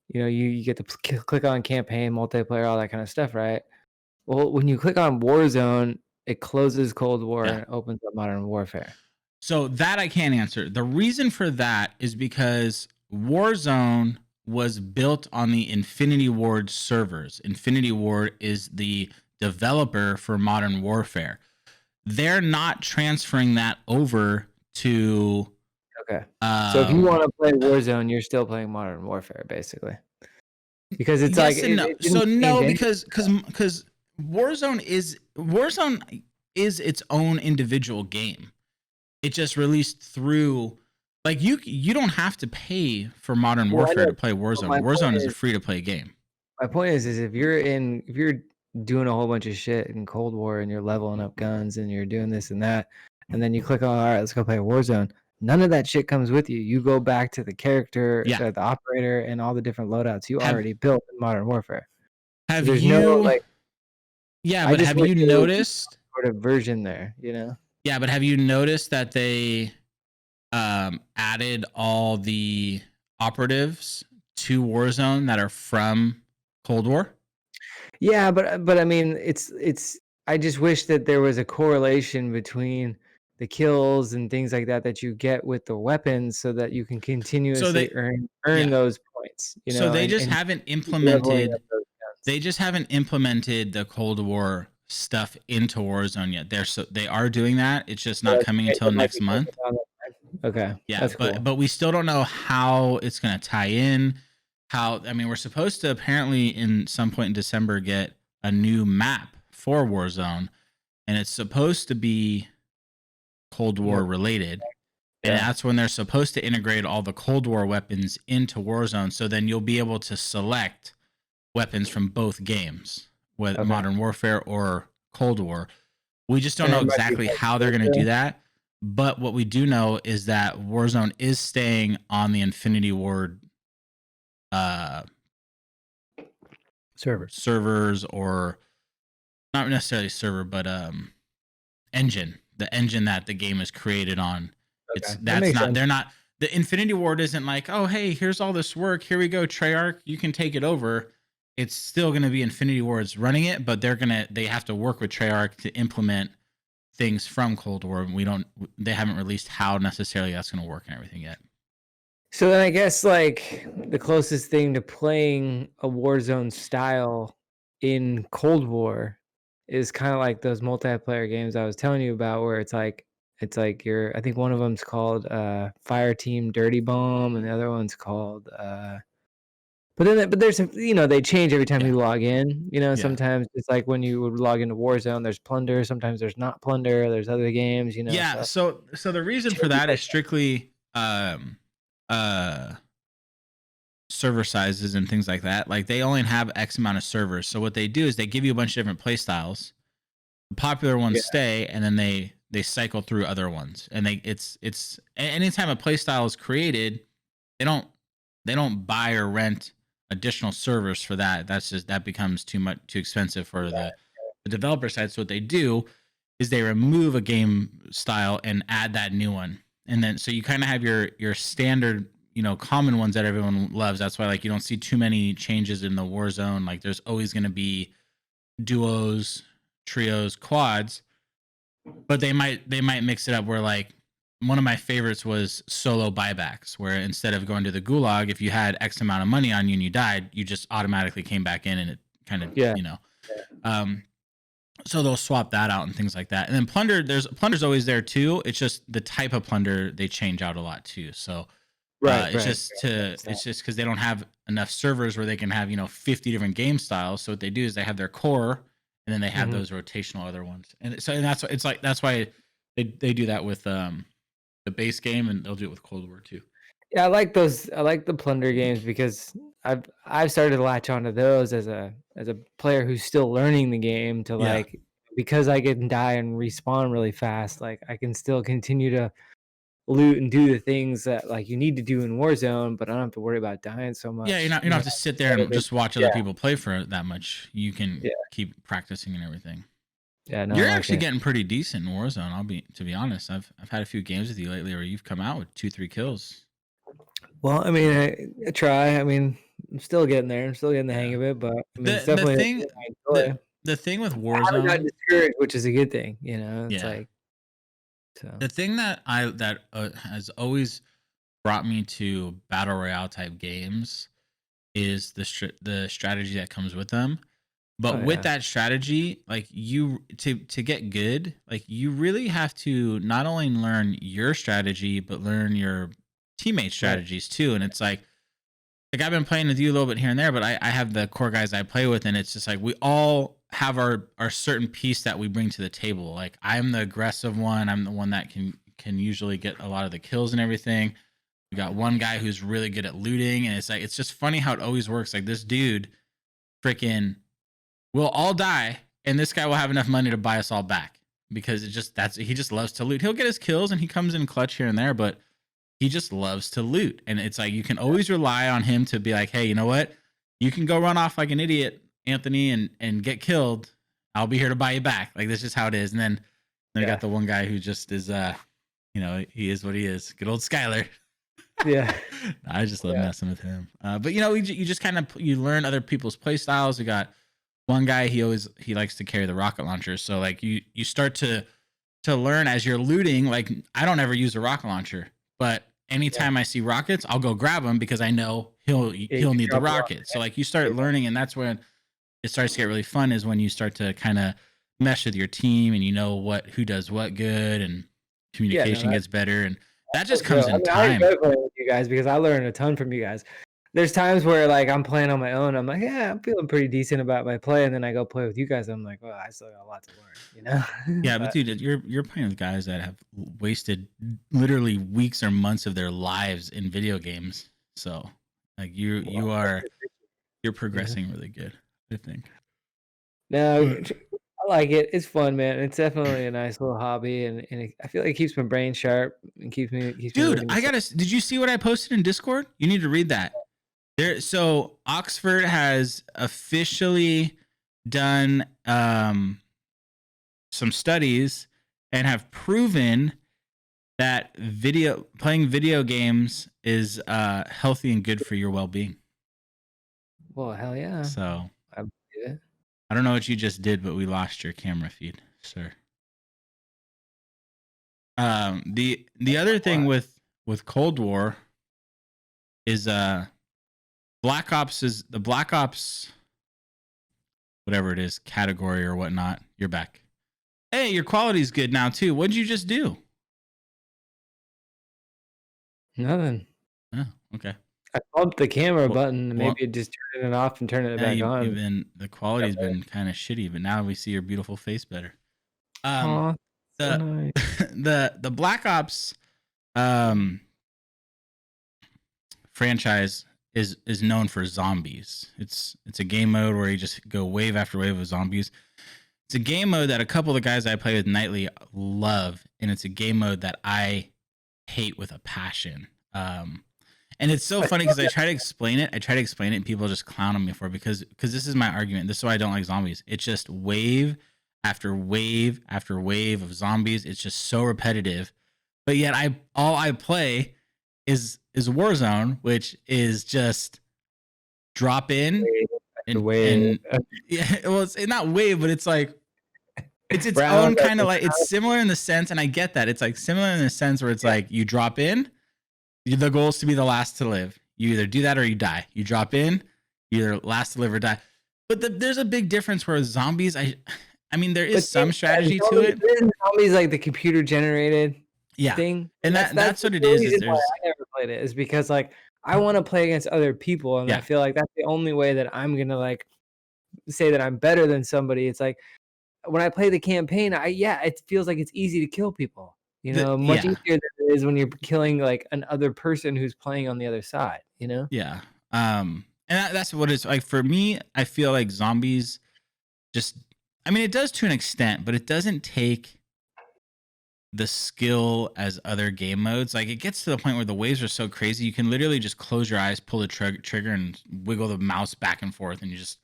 you get to click on campaign, multiplayer, all that kinda stuff, right? Well, when you click on Warzone, it closes Cold War
Yeah.
and opens up Modern Warfare.
So that I can't answer. The reason for that is because Warzone was built on the Infinity Ward servers. Infinity Ward is the developer for Modern Warfare. They're not transferring that over to
Okay. So if you
um
wanna play Warzone, you're still playing Modern Warfare, basically. Because it's like
yes and no.
it didn't
So
change
no,
anything.
because Warzone is its own individual game. It just released through, like, you don't have to pay for Modern
Well, I
Warfare
know,
to play
but
Warzone. Warzone is a free to play game.
my point is if you're doing a whole bunch of shit in Cold War and you're leveling up guns and you're doing this and that, and then you click on, all right, let's go play Warzone. None of that shit comes with you. You go back to the character,
Yeah.
the operator, and all the different loadouts you
Have
already built in Modern Warfare. So
have
there's no
you
like,
Yeah,
I
but
just
have
wish
you
there would be
noticed
some sort of version there, you know?
Yeah, but have you noticed that they added all the operatives to Warzone that are from Cold War?
Yeah, but I mean, it's I just wish that there was a correlation between the kills and things like that that you get with the weapons so that you can
So
continuously
they
earn
Yeah.
those points,
So they just
and
haven't
keep leveling up
implemented
those guns.
they just haven't implemented the Cold War stuff into Warzone yet. They are doing that. It's just
So
not coming until
that might
next
be coming
month.
down the line. Okay,
Yeah,
that's
but
cool.
we still don't know how it's going to tie in. I mean, we're supposed to apparently in some point in December get a new map for Warzone, and it's supposed to be Cold
More
War related. And
yeah,
that's when they're supposed to integrate all the Cold War weapons into Warzone. So then you'll be able to select weapons from both games, whether
okay.
Modern Warfare or Cold War. We just don't
And
know
there might be
exactly
vice
how they're going to do
versa.
that. But what we do know is that Warzone is staying on the Infinity Ward uh,
Servers.
servers, or not necessarily server, but engine. The engine that the game is created on. It's
Okay, that
that's
makes
not
sense.
they're not The Infinity Ward isn't like, oh hey, here's all this work. Here we go, Treyarch. You can take it over. It's still going to be Infinity Ward's running it, but they have to work with Treyarch to implement things from Cold War. They haven't released how necessarily that's going to work and everything yet.
So then I guess like the closest thing to playing a Warzone style in Cold War is kind of like those multiplayer games I was telling you about where it's like you're I think one of them's called Fire Team Dirty Bomb and the other one's called but there's they change every time
Yeah.
you log in.
Yeah.
Sometimes it's like when you would log into Warzone there's plunder, sometimes there's not plunder, there's other games,
Yeah,
so
so the reason for
changes
that
like
is strictly uh server sizes and things like that. Like, they only have X amount of servers. So what they do is they give you a bunch of different play styles. The popular ones
yeah.
stay, and then they cycle through other ones. And anytime a play style is created, they don't buy or rent additional servers for that. That becomes too expensive for the developer side. So what they do is they remove a game style and add that new one. And then so you kind of have your standard, common ones that everyone loves. That's why, like, you don't see too many changes in the Warzone. Like, there's always going to be duos, trios, quads, but they might mix it up where, like, one of my favorites was solo buybacks, where instead of going to the gulag, if you had X amount of money on you and you died, you just automatically came back in, and it kind of,
Yeah.
um, so they'll swap that out and things like that. And then plunder's always there too. It's just the type of plunder they change out a lot too. So
Right,
it's
right.
just
Yeah,
to
that's
it's just because they don't have enough servers where they can have 50 different game styles. So what they do is they have their core, and then they have
Mhm.
those rotational other ones. And that's it's like that's why they do that with the base game, and they'll do it with Cold War too.
Yeah, I like those. I like the plunder games because I've started to latch onto those as a player who's still learning the game to
Yeah.
like because I can die and respawn really fast. Like I can still continue to loot and do the things that like you need to do in Warzone, but I don't have to worry about dying so
Yeah,
much.
you don't have to sit there and just watch
Yeah,
other people play for that much. You can
yeah,
keep practicing and everything.
yeah. No, I
You're
like
actually
it.
getting pretty decent in Warzone. To be honest. I've had a few games with you lately where you've come out with 2, 3 kills.
Well, I mean, I try. I mean, I'm still getting there. I'm still getting the hang
Yeah.
of it, but I mean, it's
The
definitely a
thing
thing I
the
enjoy.
the thing with
I haven't gotten
Warzone,
discouraged, which is a good thing. It's
yeah.
like so.
The thing that has always brought me to battle royale type games is the strategy that comes with them.
Oh
But with
yeah,
that strategy, like you to get good, like you really have to not only learn your strategy but learn your teammate
right.
strategies too. And it's like I've been playing with you a little bit here and there, but I have the core guys I play with, and it's just like we all have our certain piece that we bring to the table. Like I'm the aggressive one. I'm the one that can usually get a lot of the kills and everything. We got one guy who's really good at looting, and it's like it's just funny how it always works. Like this dude, freaking, we'll all die, and this guy will have enough money to buy us all back because he just loves to loot. He'll get his kills and he comes in clutch here and there, but he just loves to loot. And it's like you can always rely on him to be like, hey, you know what? You can go run off like an idiot, Anthony, and get killed. I'll be here to buy you back. Like that's just how it is. And then we
Yeah,
got the one guy who just is he is what he is. Good old Skyler.
yeah,
I just love
yeah,
messing with him. But you just kind of you learn other people's play styles. We got one guy he likes to carry the rocket launcher. So like you start to learn as you're looting. Like I don't ever use a rocket launcher, but
yeah.
anytime I see rockets, I'll go grab him because I know
Yeah, you
he'll
can
need the
drop it off.
rocket. So like you
Yeah,
start learning, and that's when it starts to get really fun. Is when you start to kind of mesh with your team, and you know who does what good, and
yeah. No,
communication gets better, and that just
that's real.
comes
I
in
mean, I
time.
enjoy playing with you guys because I learn a ton from you guys. There's times where like I'm playing on my own. I'm like, yeah, I'm feeling pretty decent about my play, and then I go play with you guys. I'm like, well, I still got a lot to learn.
Yeah, but
But
dude, you're playing with guys that have wasted literally weeks or months of their lives in video games. So like
well,
you're
you know.
progressing really good, I think.
No,
But
I like it. It's fun, man. It's definitely a nice little hobby, and I feel like it keeps my brain sharp and keeps me
dude,
looking to stuff.
did you see what I posted in Discord? You need to read that. So Oxford has officially done some studies and have proven that playing video games is healthy and good for your well-being.
Well, hell yeah,
So
I believe it.
I don't know what you just did, but we lost your camera feed, sir. The other thing
Wow.
with Cold War is Black Ops, whatever it is, category or whatnot. You're back. Hey, your quality's good now too. What'd you just do?
Nothing.
Oh, okay.
I bumped the camera
Well,
button, and maybe it just turning it off and turning it
yeah,
back
you've
on.
been the
Got
quality's
better.
been kind of shitty, but now we see your beautiful face better. Um,
Aw, so
the
nice.
the Black Ops um franchise is known for zombies. It's a game mode where you just go wave after wave of zombies. It's a game mode that a couple of the guys I play with nightly love, and it's a game mode that I hate with a passion. And it's so
I
funny
still
because I try to explain it. And people just clown on me for it because this is my argument. This is why I don't like zombies. It's just wave after wave after wave of zombies. It's just so repetitive. But yet all I play is Warzone, which is just drop in
wave after wave.
and yeah, well, it's not wave, but it's like it's its own
Round
kind
after
of like it's similar in the sense, and I get that it's like similar in the sense where it's
yeah.
like you drop in, the goal is to be the last to live. You either do that or you die. You drop in, you either last to live or die. But there's a big difference where zombies, I mean, there
But
is some strategy to
zombies
it.
isn't zombies like the computer generated
Yeah,
thing?
and
And that's
that's what it
the
is. Is
reason why
there's
I never played it, is because, like, I wanna play against other people, and I
yeah,
feel like that's the only way that I'm gonna, like, say that I'm better than somebody. It's like, when I play the campaign, it feels like it's easy to kill people, much
yeah,
easier than it is when you're killing, like, another person who's playing on the other side, you know?
yeah. And that's what it's like for me. I feel like zombies just, I mean, it does to an extent, but it doesn't take the skill as other game modes. Like it gets to the point where the waves are so crazy, you can literally just close your eyes, pull the trigger, and wiggle the mouse back and forth, and you just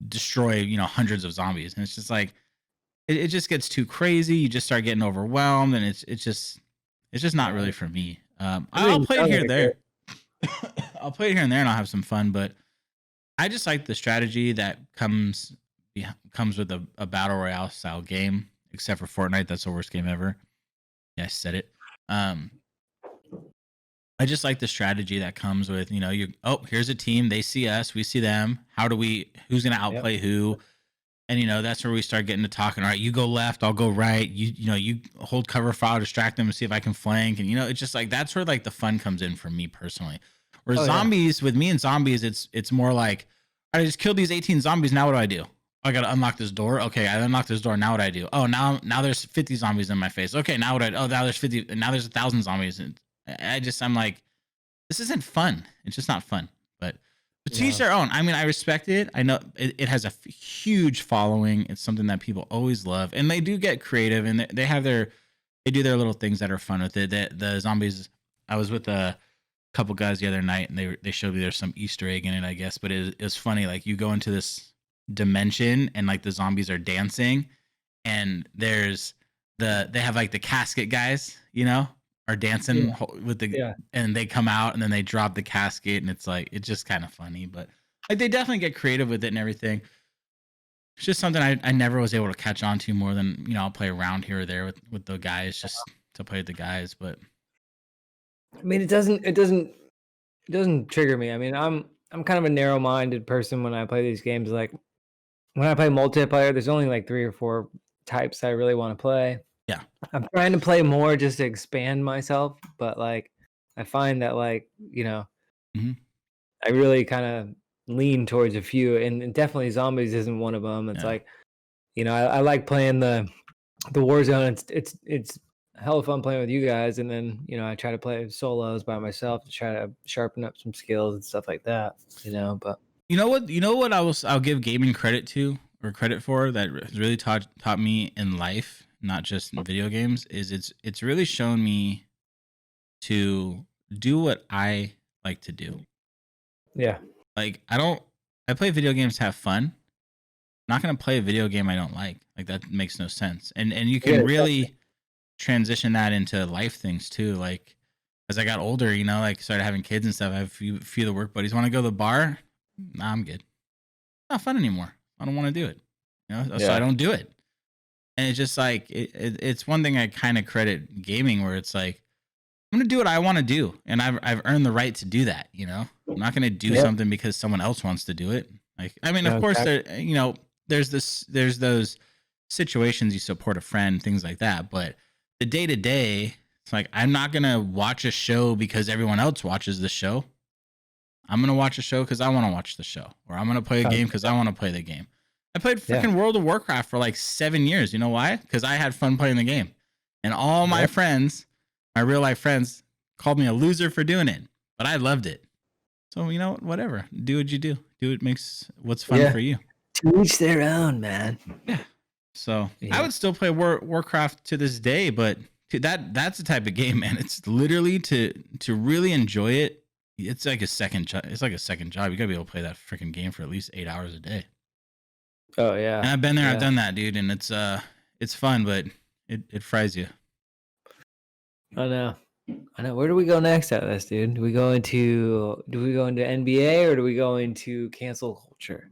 destroy, hundreds of zombies. And it's just like it just gets too crazy. You just start getting overwhelmed, and it's just not really for me. I'll
Everything
play it
sounds
here or
like it.
there. I'll play it here and there, and I'll have some fun. But I just like the strategy that comes with a battle royale style game. Except for Fortnite, that's the worst game ever. Yeah, I said it. Um, I just like the strategy that comes with, here's a team, they see us, we see them. Who's gonna
Yep.
outplay who? And that's where we start getting to talking. All right, you go left, I'll go right. You hold cover fire, distract them, and see if I can flank. And it's just like that's where like the fun comes in for me personally. Where
Oh, yeah.
zombies, with me and zombies, it's more like I just killed these 18 zombies. Now what do I do? I gotta unlock this door. Okay, I unlocked this door. Now what do I do? Oh, now there's 50 zombies in my face. Okay, now what? Oh, now there's 50. Now there's 1,000 zombies. And I'm like, this isn't fun. It's just not fun. But to each
No.
their own. I mean, I respect it. I know it has a huge following. It's something that people always love, and they do get creative, and they do their little things that are fun with it. The zombies. I was with a couple guys the other night, and they showed me there's some Easter egg in it, I guess. But it's funny. Like you go into this dimension, and like the zombies are dancing, and they have like the casket guys, are dancing
Yeah.
with the,
Yeah.
and they come out and then they drop the casket, and it's like it's just kind of funny. But like they definitely get creative with it and everything. It's just something I never was able to catch on to more than I'll play around here or there with the guys just to play with the guys. But
I mean, it doesn't trigger me. I mean, I'm kind of a narrow-minded person when I play these games. Like when I play multiplayer, there's only like 3 or 4 types I really wanna play.
yeah.
I'm trying to play more just to expand myself, but, like, I find that, like,
Hmm.
I really kinda lean towards a few, and definitely zombies isn't one of them. It's
Yeah.
like, I like playing the Warzone. It's hella fun playing with you guys, and then, I try to play solos by myself to try to sharpen up some skills and stuff like that, but
You know what I'll give gaming credit for that has really taught me in life, not just in video games, is it's really shown me to do what I like to do.
yeah.
Like I play video games to have fun. I'm not gonna play a video game I don't like. Like that makes no sense. And you
Yeah,
can
exactly.
really transition that into life things too. Like as I got older, like started having kids and stuff, I have a few of the work buddies want to go to the bar. Nah, I'm good. Not fun anymore. I don't want to do it. So I
Yeah.
don't do it. And it's just like it's one thing I kind of credit gaming where it's like I'm gonna do what I want to do, and I've earned the right to do that. I'm not gonna do
Yep.
something because someone else wants to do it. Like I mean, of
No,
course
exactly.
there's those situations you support a friend, things like that. But the day to day, it's like I'm not gonna watch a show because everyone else watches the show. I'm gonna watch a show because I want to watch the show, or I'm gonna play a game because I
100%.
want to play the game. I played
Yeah.
freaking World of Warcraft for like 7 years. You know why? Because I had fun playing the game, and all my
Yep.
friends, my real life friends, called me a loser for doing it, but I loved it. So whatever. Do what you do. Do what makes what's fun
Yeah.
for you.
To each their own, man.
Yeah. So I
Yeah.
would still play Warcraft to this day, but that's the type of game, man. It's literally to really enjoy it. It's like a second job. It's like a second job. You gotta be able to play that freaking game for at least 8 hours a day.
Oh,
And
yeah.
I've been there, I've
Yeah.
done that, dude, and it's fun, but it fries you.
I know. I know. Where do we go next out of this, dude? Do we go into NBA or do we go into cancel culture?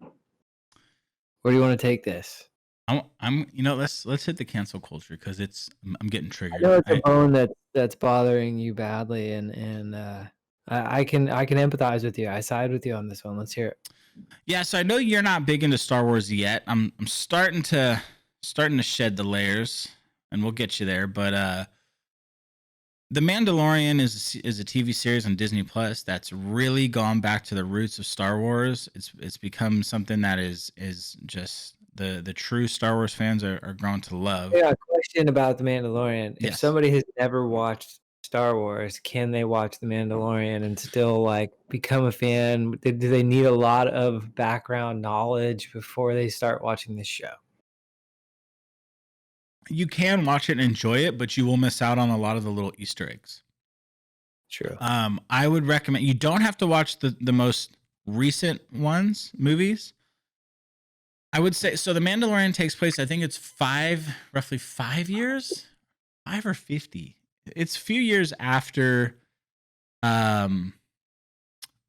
Where do you wanna take this?
Let's hit the cancel culture because I'm getting
I
triggered.
know it's a bone that's bothering you badly, and I can empathize with you. I side with you on this one. Let's hear it.
Yeah, so I know you're not big into Star Wars yet. I'm starting to shed the layers, and we'll get you there. But The Mandalorian is a TV series on Disney Plus that's really gone back to the roots of Star Wars. It's become something that is just the true Star Wars fans are grown to love.
Yeah, question about The Mandalorian. If
Yes.
somebody has never watched Star Wars, can they watch The Mandalorian and still, like, become a fan? Do they need a lot of background knowledge before they start watching this show?
you can watch it and enjoy it, but you will miss out on a lot of the little Easter eggs.
True.
I would recommend you don't have to watch the most recent movies. I would say so. The Mandalorian takes place. I think it's roughly 5 years, 5 or 50. It's a few years after um,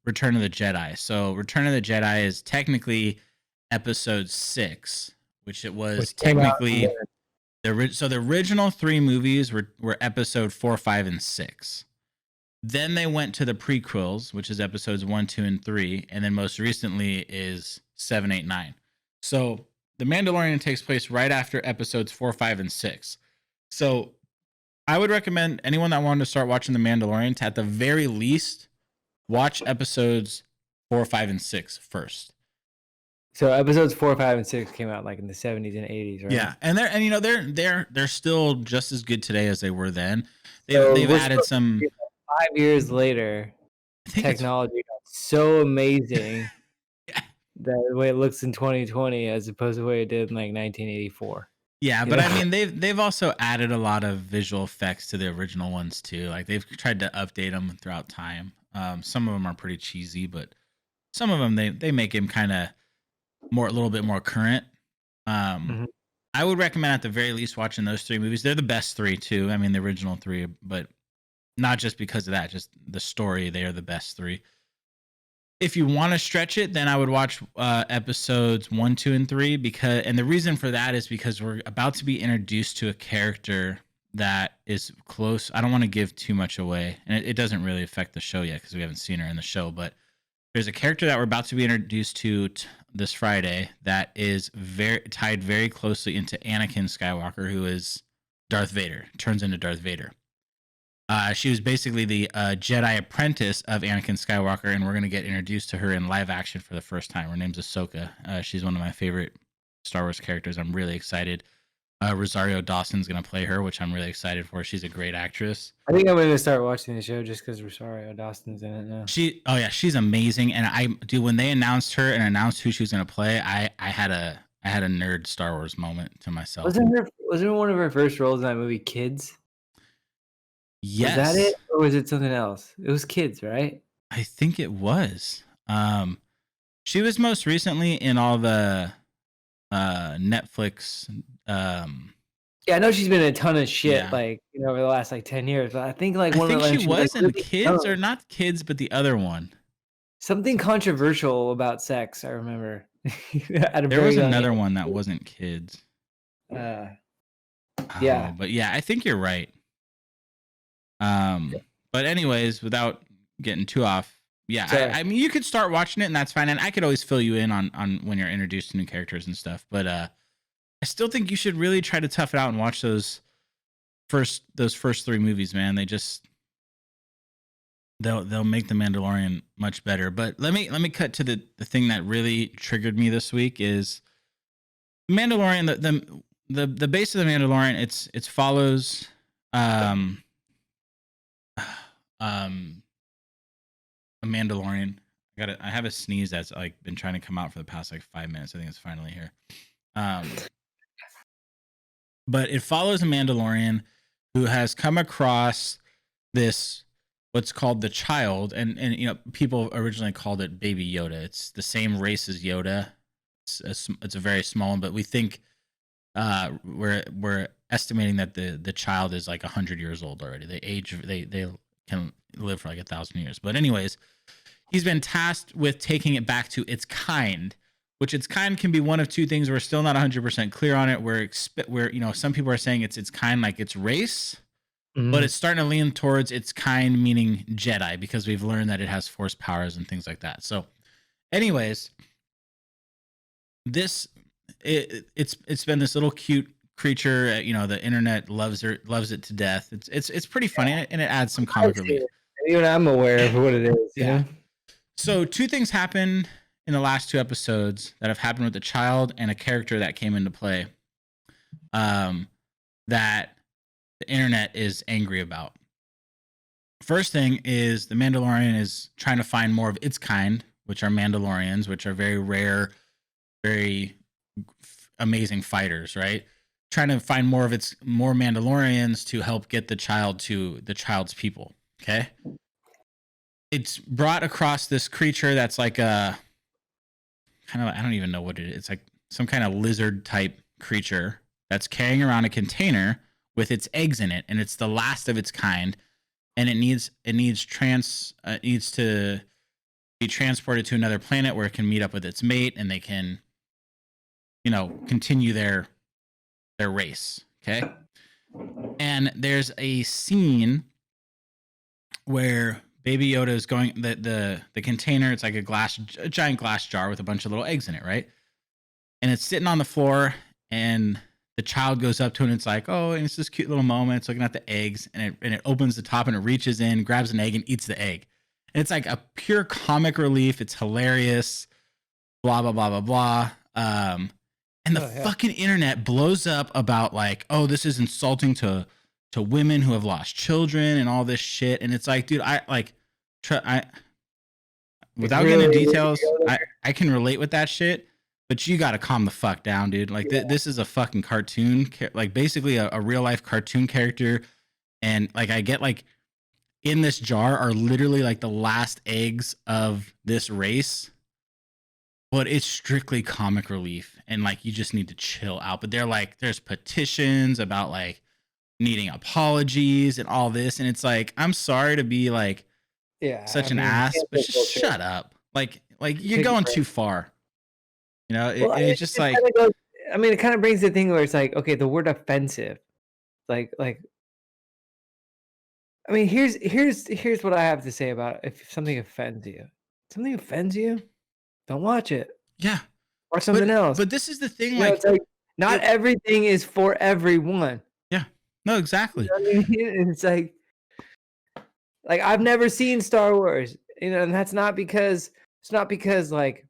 Return of the Jedi. So Return of the Jedi is technically episode 6, which it was
Which came out
technically so the original 3 movies were episode 4, 5, and 6. Then they went to the prequels, which is episodes 1, 2, and 3, and then most recently is 7, 8, 9. So The Mandalorian takes place right after episodes 4, 5, and 6. So I would recommend anyone that wanted to start watching The Mandalorian to, at the very least, watch episodes 4, 5, and 6 first.
So episodes 4, 5, and 6 came out like in the 70s and 80s, right?
Yeah, and they're still just as good today as they were then. They've added some.
5 years later, technology got so amazing that the way it looks in 2020 as opposed to the way it did in like 1984.
Yeah, but I mean they've also added a lot of visual effects to the original ones too. Like they've tried to update them throughout time. Some of them are pretty cheesy, but some of them they make him kind of a little bit more current. I would recommend at the very least watching those 3 movies. They're the best 3 too. I mean the original 3, but not just because of that, just the story. They are the best 3. If you want to stretch it, then I would watch episodes 1, 2, and 3 and the reason for that is because we're about to be introduced to a character that is close. I don't want to give too much away, and it doesn't really affect the show yet because we haven't seen her in the show. But there's a character that we're about to be introduced to this Friday that is tied very closely into Anakin Skywalker, who is Darth Vader. Turns into Darth Vader. She was basically the Jedi apprentice of Anakin Skywalker, and we're going to get introduced to her in live action for the first time. Her name's Ahsoka. She's one of my favorite Star Wars characters. I'm really excited. Rosario Dawson's going to play her, which I'm really excited for. She's a great actress.
I think I'm going to start watching the show just because Rosario Dawson's in it now.
She's amazing. And when they announced her and announced who she was going to play, I had a nerd Star Wars moment to myself.
Wasn't one of her first roles in that movie Kids?
Yes.
Was that it, or was it something else? It was Kids, right?
I think it was. She was most recently in all the Netflix.
Yeah, I know she's been in a ton of shit, like over the last 10 years. But I think
she was in Kids, or not Kids, but the other one.
Something controversial about sex. I remember.
There was another one that wasn't Kids.
Yeah,
but yeah, I think you're right. But anyways, without getting too off, I mean, you could start watching it, and that's fine. And I could always fill you in on when you're introduced to new characters and stuff. But I still think you should really try to tough it out and watch those first 3 movies, man. They'll make The Mandalorian much better. But let me cut to the thing that really triggered me this week is Mandalorian. The base of The Mandalorian. It follows a Mandalorian. I have a sneeze that's been trying to come out for the past 5 minutes. I think it's finally here. But it follows a Mandalorian who has come across this what's called the Child, and people originally called it Baby Yoda. It's the same race as Yoda. It's a very small one, but we think we're estimating that the Child is 100 years old already. They can live for 1,000 years. But anyways, he's been tasked with taking it back to its kind, which its kind can be one of 2 things. We're still not 100% clear on it. Where some people are saying it's kind, like its race, but it's starting to lean towards its kind, meaning Jedi, because we've learned that it has Force powers and things like that. So, anyways, it's been this little cute creature. The internet loves it to death. It's pretty funny, and it adds some comic relief.
Even I'm aware of what it is. Yeah.
So 2 things happen in the last 2 episodes that have happened with the Child and a character that came into play. That the internet is angry about. First thing is the Mandalorian is trying to find more of its kind, which are Mandalorians, which are very rare, very amazing fighters, right? trying to find more Mandalorians to help get the child to the child's people. Okay. It's brought across this creature that's like a kind of, I don't even know what it is. It's like some kind of lizard type creature that's carrying around a container with its eggs in it, and it's the last of its kind, and it needs to be transported to another planet where it can meet up with its mate, and they can, continue their race. Okay. And there's a scene where Baby Yoda is going, the container, it's like a giant glass jar with a bunch of little eggs in it, right? And it's sitting on the floor, and the child goes up to it, and it's like, oh, and it's this cute little moment. It's looking at the eggs, and it opens the top, and it reaches in, grabs an egg, and eats the egg. And it's like a pure comic relief. It's hilarious. Blah blah blah blah blah. And the fucking internet blows up about like, oh, this is insulting to women who have lost children and all this shit. And it's like, dude, without getting into details, I can relate with that shit. But you got to calm the fuck down, dude. Like, this is a fucking cartoon, like basically a real life cartoon character. And like, I get like, in this jar are literally like the last eggs of this race. But it's strictly comic relief. And like, you just need to chill out. But they're like, there's petitions about like needing apologies and all this. And it's like, I'm sorry to be like, such an ass, but just shut up. Like you're going too far. It's just like,
it kind of brings the thing where it's like, okay, the word offensive, like, I mean, here's what I have to say about it. If something offends you, don't watch it.
Yeah.
Or something else.
But this is the thing,
it's like not everything is for everyone.
Yeah. No, exactly.
You know what I mean? It's like I've never seen Star Wars, and that's not because like,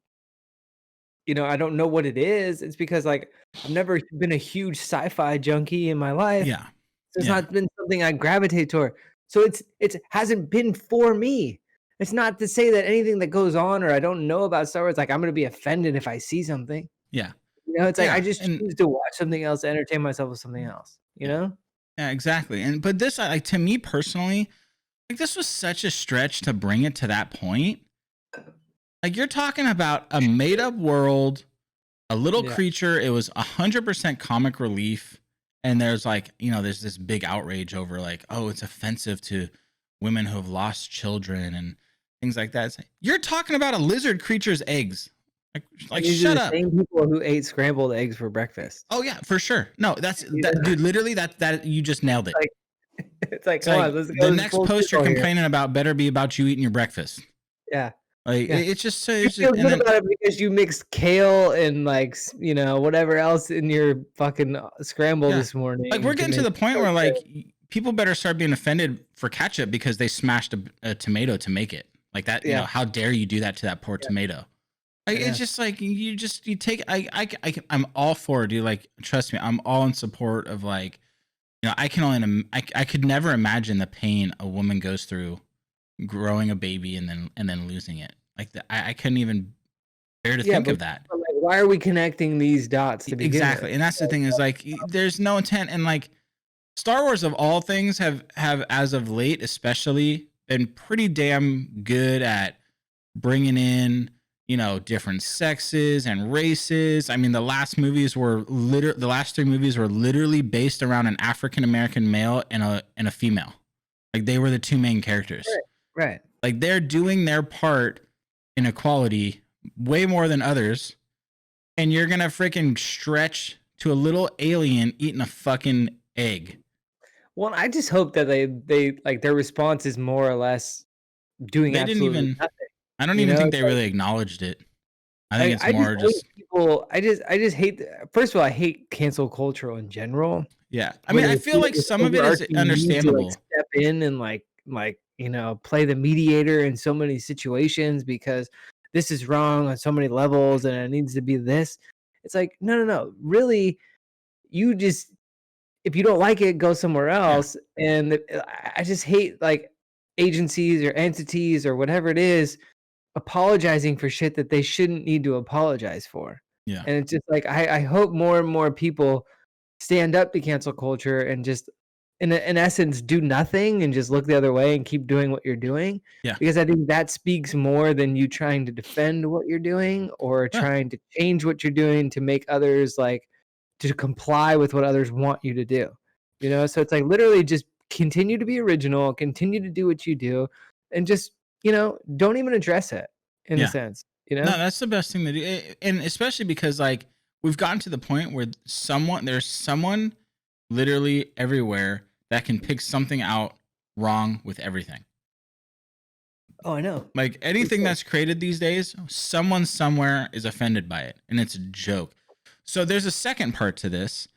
I don't know what it is. It's because like I've never been a huge sci-fi junkie in my life.
Yeah.
So it's not been something I gravitate toward. So it hasn't been for me. It's not to say that anything that goes on or I don't know about Star Wars, like I'm gonna be offended if I see something.
Yeah.
It's like I just choose to watch something else, entertain myself with something else. You know?
Yeah, exactly. But this, like, to me personally, like, this was such a stretch to bring it to that point. Like, you're talking about a made up world, a little creature. It was 100% comic relief. And there's like, there's this big outrage over like, oh, it's offensive to women who have lost children and things like that. It's like, you're talking about a lizard creature's eggs. Like shut up.
Same people who ate scrambled eggs for breakfast.
Oh yeah, for sure. No, dude. Literally, that you just nailed it.
It's like, come on, let's go.
The next post you're complaining about better be about you eating your breakfast.
Yeah.
It's just so.
You feel good about it because you mixed kale and like whatever else in your fucking scramble this morning.
Like we're getting to the point where like people better start being offended for ketchup because they smashed a tomato to make it like that. How dare you do that to that poor tomato? Like, it's just like you take. I'm all for it, dude. Like, trust me, I'm all in support of like, I could never imagine the pain a woman goes through growing a baby and then losing it. Like I couldn't even bear to think of that.
Like, why are we connecting these dots to begin
exactly?
with?
And that's the thing is like, there's no intent, and like, Star Wars of all things have as of late especially been pretty damn good at bringing in different sexes and races. I mean, the last 3 movies were literally based around an African American male and a female. Like they were the 2 main characters.
Right.
Like they're doing their part in equality way more than others. And you're going to freaking stretch to a little alien eating a fucking egg.
Well, I just hope that they like their response is more or less doing absolutely nothing.
I don't even think they really acknowledged it. I think it's more just
people. I just hate. First of all, I hate cancel culture in general.
Yeah, I mean, I feel like some of it is understandable.
Step in and play the mediator in so many situations because this is wrong on so many levels and it needs to be this. It's like no. Really, you just if you don't like it, go somewhere else. Yeah. And I just hate like agencies or entities or whatever it is apologizing for shit that they shouldn't need to apologize for.
Yeah.
And it's just like I hope more and more people stand up to cancel culture and just in essence do nothing and just look the other way and keep doing what you're doing,
Yeah.
because I think that speaks more than you trying to defend what you're doing or
Yeah.
trying to change what you're doing to make others like to comply with what others want you to do. You know, so it's like literally just continue to be original, continue to do what you do, and just, don't even address it in a
Yeah.
sense,
No, that's the best thing to do. And especially because like we've gotten to the point where there's someone literally everywhere that can pick something out wrong with everything.
Oh, I know.
Like
For
anything
sure.
that's created these days, someone somewhere is offended by it, and it's a joke. So there's a second part to this.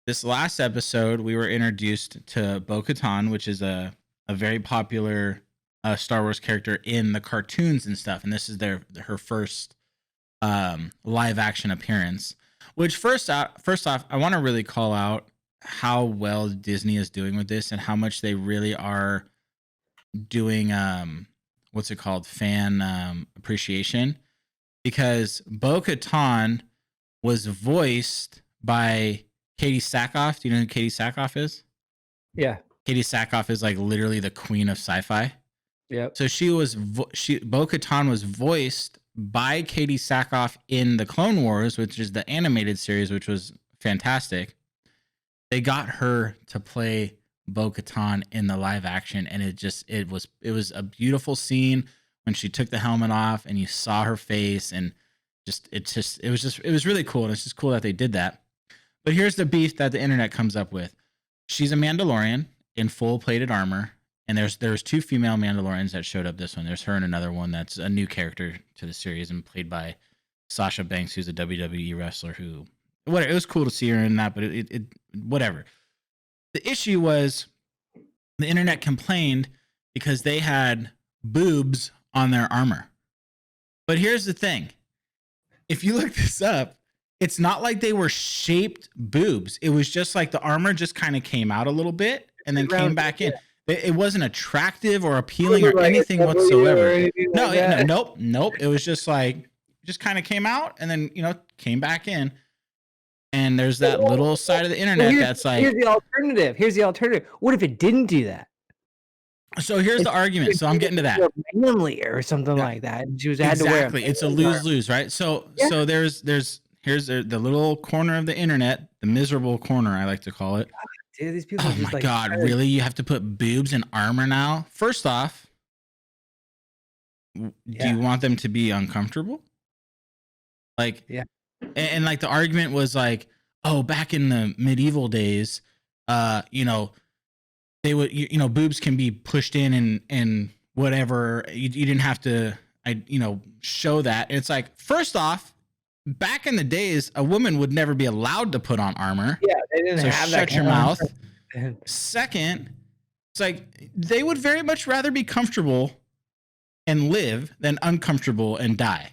This last episode, we were introduced to Bo-Katan, which is a very popular Star Wars character in the cartoons and stuff, and this is her first live action appearance. Which first off, I want to really call out how well Disney is doing with this and how much they really are doing what's it called, fan appreciation, because Bo-Katan was voiced by Katie Sackhoff. Do you know who Katie Sackhoff is?
Yeah.
Katie Sackhoff is like literally the queen of sci-fi.
Yep.
So Bo-Katan was voiced by Katie Sackhoff in the Clone Wars, which is the animated series, which was fantastic. They got her to play Bo-Katan in the live action, and it was a beautiful scene when she took the helmet off and you saw her face, and it was really cool, and it's just cool that they did that. But here's the beef that the internet comes up with. She's a Mandalorian in full plated armor, and there's two female Mandalorians that showed up this one. There's her and another one that's a new character to the series and played by Sasha Banks, who's a WWE wrestler who whatever. It was cool to see her in that, but it whatever. The issue was the internet complained because they had boobs on their armor. But here's the thing. If you look this up, it's not like they were shaped boobs. It was just like the armor just kind of came out a little bit and then came back in. It wasn't attractive or appealing or anything whatsoever. No, nope. It was just like, just kind of came out and then, came back in. And there's that little side of the internet that's like,
here's the alternative. Here's the alternative. What if it didn't do that?
So here's the argument. So I'm getting to that.
Manly or something like that. And she was had
exactly.
To wear
it's a lose-lose, right? So here's the little corner of the internet, the miserable corner, I like to call it.
Dude, these people
oh my God, really? You have to put boobs in armor now? First off, do you want them to be uncomfortable? Like, and like the argument was like, oh, back in the medieval days, they would, boobs can be pushed in and whatever. You didn't have to, show that. And it's like, first off, back in the days, a woman would never be allowed to put on armor.
Yeah, they didn't have
shut
that
your mouth. Second, it's like they would very much rather be comfortable and live than uncomfortable and die.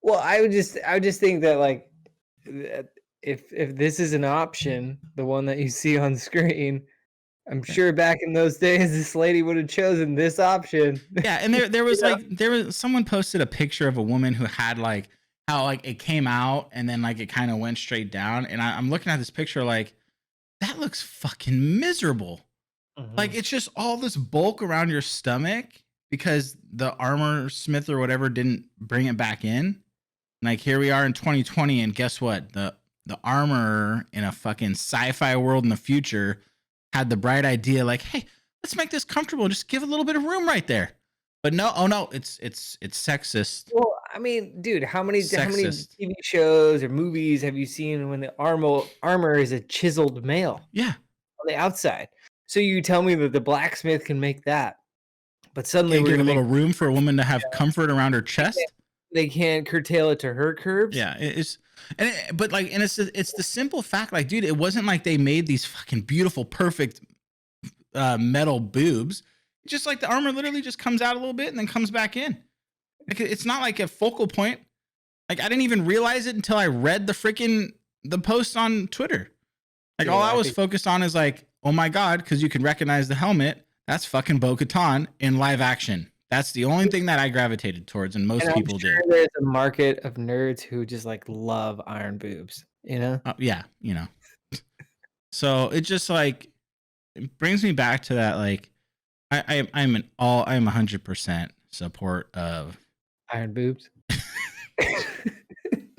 Well, I would just think that like if this is an option, the one that you see on screen, I'm sure back in those days this lady would have chosen this option.
Yeah, and there was someone posted a picture of a woman who had like how like it came out and then like it kind of went straight down, and I'm looking at this picture like that looks fucking miserable. Like it's just all this bulk around your stomach because the armor smith or whatever didn't bring it back in. Like here we are in 2020, and guess what? The armorer in a fucking sci-fi world in the future had the bright idea, like, hey, let's make this comfortable. Just give a little bit of room right there. But no, oh no, it's sexist.
Well, I mean, dude, how many TV shows or movies have you seen when the armor is a chiseled male?
Yeah,
on the outside. So you tell me that the blacksmith can make that, but suddenly we're
give a
gonna
little room for a woman to have comfort around her chest.
They can't curtail it to her curves.
Yeah, it's the simple fact, like, dude, it wasn't like they made these fucking beautiful, perfect metal boobs. Just like the armor literally just comes out a little bit and then comes back in. Like, it's not like a focal point. Like I didn't even realize it until I read the post on Twitter. Like all I was focused on is like, oh my God, because you can recognize the helmet. That's fucking Bo-Katan in live action. That's the only thing that I gravitated towards, and most people did.
There's a market of nerds who just like love iron boobs, you know?
Yeah, So it just like it brings me back to that. Like I'm 100% support of.
Iron boobs.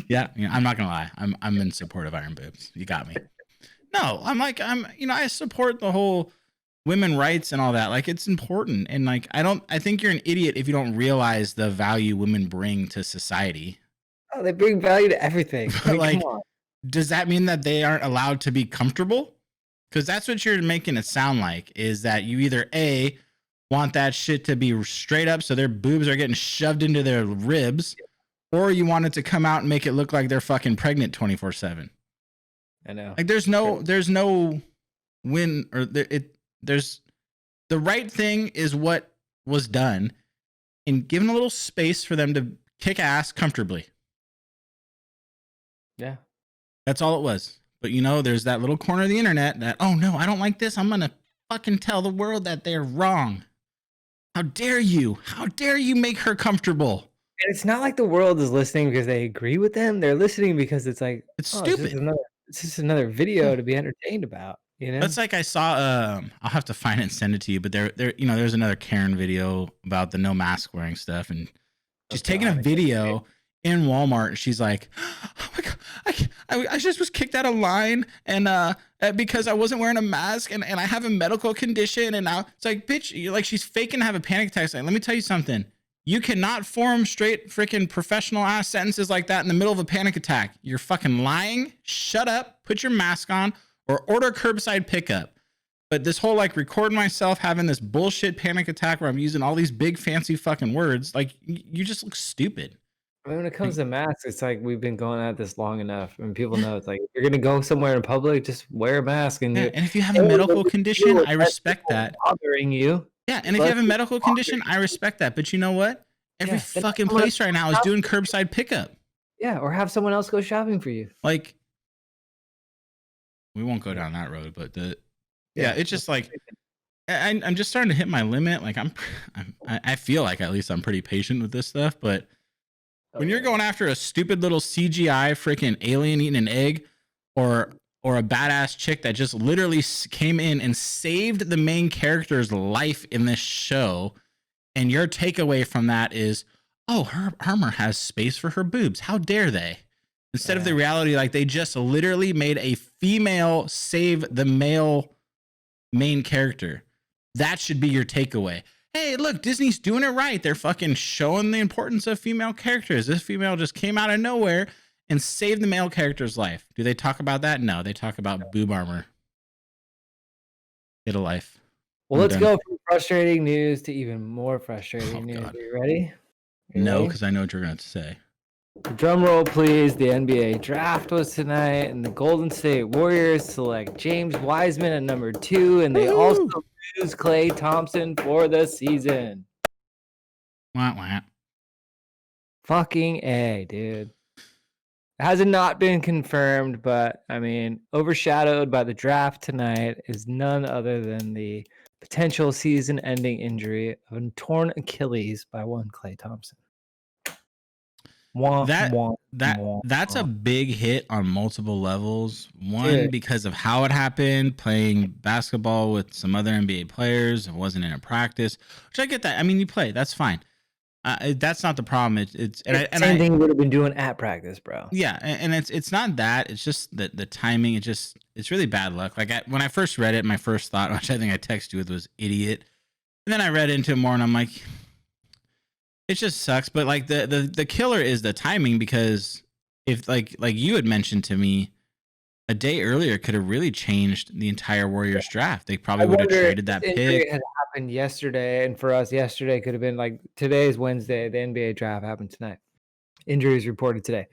Yeah, I'm not gonna lie. I'm in support of iron boobs. You got me. No, I support the whole women rights and all that. Like it's important. And like I think you're an idiot if you don't realize the value women bring to society.
Oh, they bring value to everything. I
But
mean, come
like,
on.
does that mean that they aren't allowed to be comfortable? Because that's what you're making it sound like, is that you either A, want that shit to be straight up so their boobs are getting shoved into their ribs, or you want it to come out and make it look like they're fucking pregnant 24/7.
I know.
Like there's no win, or there's the right thing is what was done, and given a little space for them to kick ass comfortably.
Yeah.
That's all it was. But there's that little corner of the internet that, oh no, I don't like this. I'm gonna fucking tell the world that they're wrong. How dare you? How dare you make her comfortable?
And it's not like the world is listening because they agree with them. They're listening because it's like,
It's
oh,
stupid.
it's just another video to be entertained about, you know?
That's like I saw. I'll have to find it and send it to you. But there's another Karen video about the no mask wearing stuff, and she's taking a video in Walmart. And she's like, "Oh my god, I just was kicked out of line, and because I wasn't wearing a mask, and I have a medical condition, and now it's like, bitch, you're like she's faking to have a panic attack. Like, let me tell you something. You cannot form straight freaking professional ass sentences like that in the middle of a panic attack. You're fucking lying. Shut up. Put your mask on." Or order curbside pickup. But this whole like recording myself having this bullshit panic attack where I'm using all these big fancy fucking words, like you just look stupid.
I mean, when it comes to masks, it's like we've been going at this long enough, and people
Yeah.
know it's like if you're gonna go somewhere in public, just wear a mask, and
Yeah, and if you have a
hey,
medical condition, I respect that.
bothering you.
Yeah, and if you have a medical condition, I respect that. But you know what? Every fucking place right now is doing curbside pickup.
Yeah, or have someone else go shopping for you.
Like, we won't go down that road, but it's just like I'm just starting to hit my limit. Like I feel like at least I'm pretty patient with this stuff, but when you're going after a stupid little CGI freaking alien eating an egg, or a badass chick that just literally came in and saved the main character's life in this show, and your takeaway from that is, oh, her armor has space for her boobs. How dare they? Instead of the reality, like they just literally made a female save the male main character. That should be your takeaway. Hey, look, Disney's doing it right. They're fucking showing the importance of female characters. This female just came out of nowhere and saved the male character's life. Do they talk about that? No, they talk about boob armor. Get a life.
Well, let's go from frustrating news to even more frustrating news.
God.
Are you ready?
No, because I know what you're going to say.
Drum roll, please. The NBA draft was tonight, and the Golden State Warriors select James Wiseman at number 2, and they also lose Klay Thompson for the season.
Wah, wah.
Fucking A, dude. It hasn't not been confirmed, but I mean, overshadowed by the draft tonight is none other than the potential season-ending injury of a torn Achilles by one Klay Thompson.
That's a big hit on multiple levels. One, because of how it happened, playing basketball with some other NBA players. It wasn't in a practice, which I get that. I mean, you play, that's fine. That's not the problem. It's
same thing you would have been doing at practice, bro.
Yeah, and it's not that. It's just the timing. It's really bad luck. Like when I first read it, my first thought, which I think I texted you with, was idiot. And then I read into it more, and I'm like, it just sucks. But like the killer is the timing, because if like you had mentioned to me, a day earlier could have really changed the entire Warriors draft. They probably would have traded that pick.
It had happened yesterday, and for us, yesterday could have been like today's Wednesday. The NBA draft happened tonight. Injuries reported today.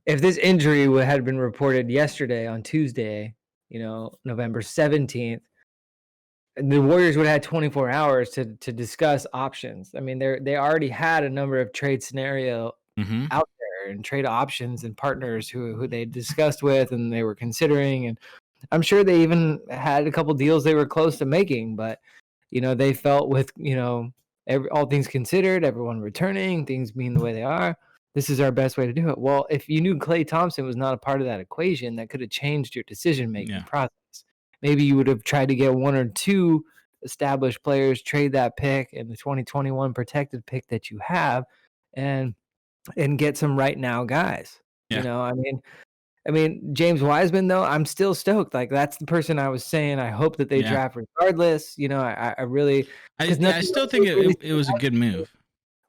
If this injury had been reported yesterday on Tuesday, November 17th, the Warriors would have had 24 hours to discuss options. I mean, they already had a number of trade scenario out there, and trade options and partners who they discussed with and they were considering. And I'm sure they even had a couple deals they were close to making, but they felt with, all things considered, everyone returning, things being the way they are, this is our best way to do it. Well, if you knew Klay Thompson was not a part of that equation, that could have changed your decision-making process. maybe you would have tried to get 1 or 2 established players, trade that pick and the 2021 protected pick that you have, and get some right now guys. You
Yeah.
know, I mean, James Wiseman though, I'm still stoked. Like that's the person I was saying I hope that they
Yeah.
draft regardless. You know, I really because
I
nothing
still
else
think
really
it
stood
was a
out
good
to me.
move.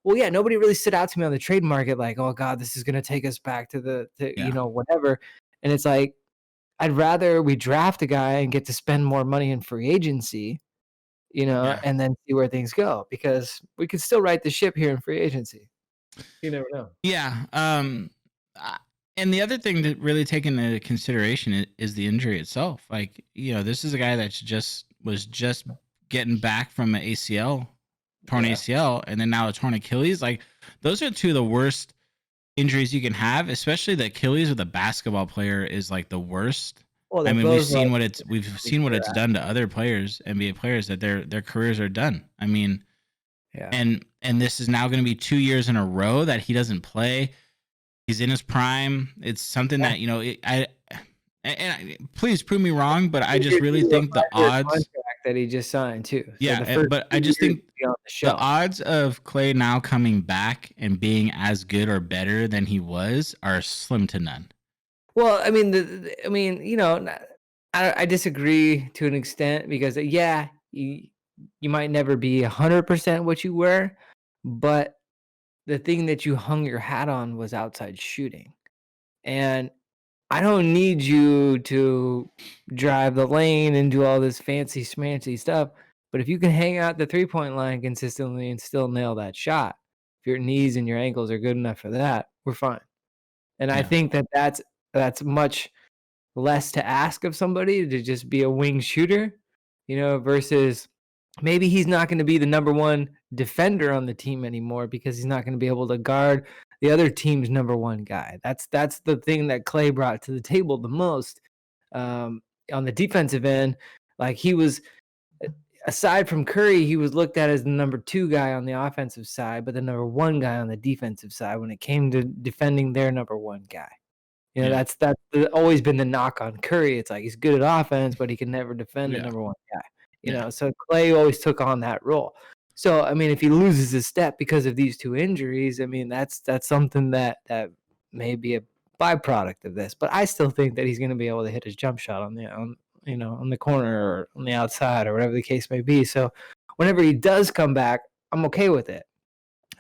Well, yeah, nobody really stood out to me on the trade market like, "Oh god, this is gonna take us back to
Yeah.
whatever." And it's like, I'd rather we draft a guy and get to spend more money in free agency,
Yeah.
and then see where things go because we could still right the ship here in free agency. You never know.
Yeah. Uh, and the other thing to really take into consideration is the injury itself. Like, this is a guy that's just getting back from an ACL, torn
Yeah.
ACL, and then now a torn Achilles. Like, those are two of the worst injuries you can have, especially the Achilles with a basketball player is like the worst.
Well,
I
they're
mean,
both like
we've seen what it's done to other players, NBA players, that their careers are done. I mean,
yeah.
and this is now going to be 2 years in a row that he doesn't play. He's in his prime. It's something
Yeah.
that please prove me wrong, but I just
Figured
really
you a
think the
5-year
odds.
contract that he just signed too. So the
Yeah,
first
but
2
I just
years
think
will be on the
the
shelf.
odds of Clay now coming back and being as good or better than he was are slim to none.
Well, I mean, I mean, I disagree to an extent because yeah, you might never be 100% what you were, but the thing that you hung your hat on was outside shooting. And I don't need you to drive the lane and do all this fancy schmancy stuff, but if you can hang out the three-point line consistently and still nail that shot, if your knees and your ankles are good enough for that, we're fine. And I
Yeah,
think that that's much less to ask of somebody to just be a wing shooter, versus maybe he's not going to be the number one defender on the team anymore because he's not going to be able to guard the other team's number one guy. That's the thing that Clay brought to the table the most um, on the defensive end. Like he was, aside from Curry, he was looked at as the number two guy on the offensive side, but the number one guy on the defensive side when it came to defending their number one guy.
yeah,
That's always been the knock on Curry. It's like he's good at offense, but he can never defend the
yeah,
number one guy.
yeah,
So Clay always took on that role. So I mean, if he loses his step because of these two injuries, I mean that's something that may be a byproduct of this. But I still think that he's going to be able to hit his jump shot on the corner or on the outside or whatever the case may be. So whenever he does come back, I'm okay with it.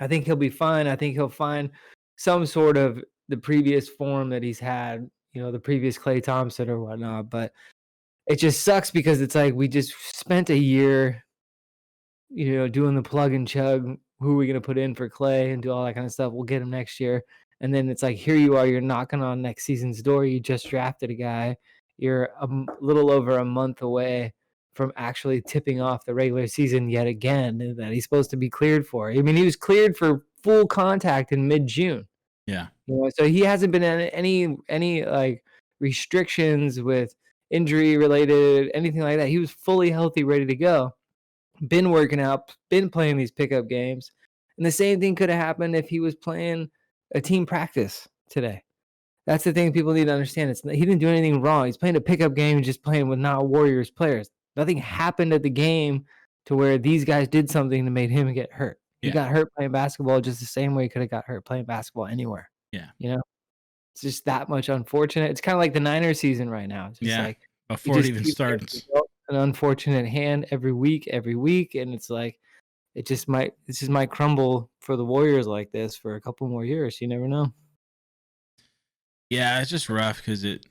I think he'll be fine. I think he'll find some sort of the previous form that he's had, the previous Clay Thompson or whatnot. But it just sucks because it's like we just spent a year, doing the plug and chug. Who are we going to put in for Clay and do all that kind of stuff? We'll get him next year. And then it's like, here you are, you're knocking on next season's door. You just drafted a guy. You're little over a month away from actually tipping off the regular season yet again that he's supposed to be cleared for. I mean, he was cleared for full contact in mid-June.
yeah,
So he hasn't been in any like restrictions with injury related, anything like that. He was fully healthy, ready to go. Been working out, been playing these pickup games. And the same thing could have happened if he was playing a team practice today. That's the thing people need to understand. He didn't do anything wrong. He's playing a pickup game, just playing with not Warriors players. Nothing happened at the game to where these guys did something that made him get hurt. He
yeah,
got hurt playing basketball just the same way he could have got hurt playing basketball anywhere.
yeah,
You know, it's just that much unfortunate. It's kind of like the Niners season right now. It's just
yeah.
like he
Before it
just
even
keeps getting
starts.
dealt an unfortunate hand every week, and it's like it just might crumble for the Warriors like this for a couple more years. You never know.
Yeah, it's just rough because it's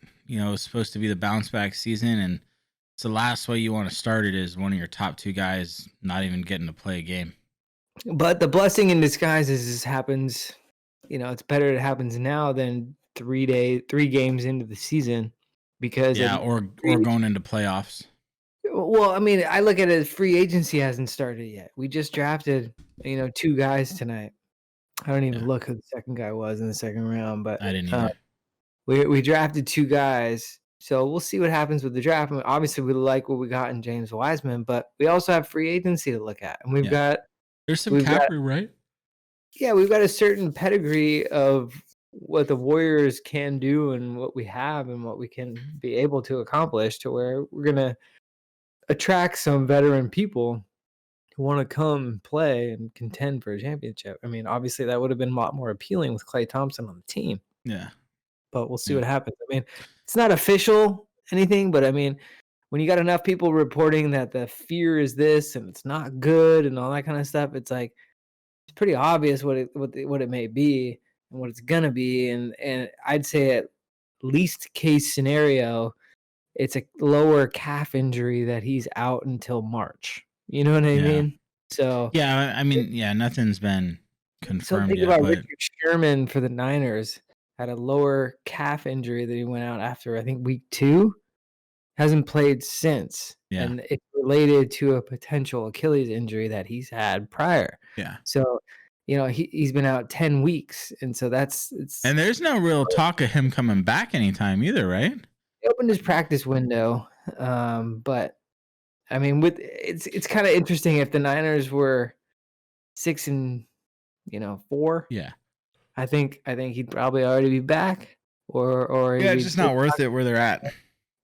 supposed to be the bounce back season, and it's the last way you want to start it is one of your top two guys not even getting to play a game.
But the blessing in disguise is this happens. It's better it happens now than 3 games into the season because
Yeah, or going into playoffs.
well, I mean, I look at it as free agency hasn't started yet. We just drafted, 2 guys tonight. I don't even
Yeah,
look who the second guy was in the second round, but
I didn't either.
we drafted 2 guys. So we'll see what happens with the draft. I mean, obviously, we like what we got in James Wiseman, but we also have free agency to look at, and we've
Yeah,
got
there's some
we've got
cap room, right?
yeah, we've got a certain pedigree of what the Warriors can do and what we have and what we can be able to accomplish to where we're gonna attract some veteran people who want to come play and contend for a championship. I mean, obviously that would have been a lot more appealing with Klay Thompson on the team,
Yeah.
but we'll see
Yeah.
what happens. I mean, it's not official anything, but I mean, when you got enough people reporting that the fear is this and it's not good and all that kind of stuff, it's like it's pretty obvious what it may be and what it's gonna be. And I'd say at least case scenario, it's a lower calf injury that he's out until March. You know what I
Yeah.
mean? So
Yeah. I mean, yeah, nothing's been
so
confirmed
think
yet,
about
but
Richard Sherman for the Niners had a lower calf injury that he went out after I think week 2. Hasn't played since,
yeah.
and it's related to a potential Achilles injury that he's had prior.
Yeah.
So, he's been out 10 weeks, and so it's
And there's no real talk of him coming back anytime either, right?
he opened his practice window, but, I mean, with it's kinda interesting if the Niners were 6 and, 4,
Yeah.
I think he'd probably already be back or he'd
Yeah, it's
be
just not worth it where they're at.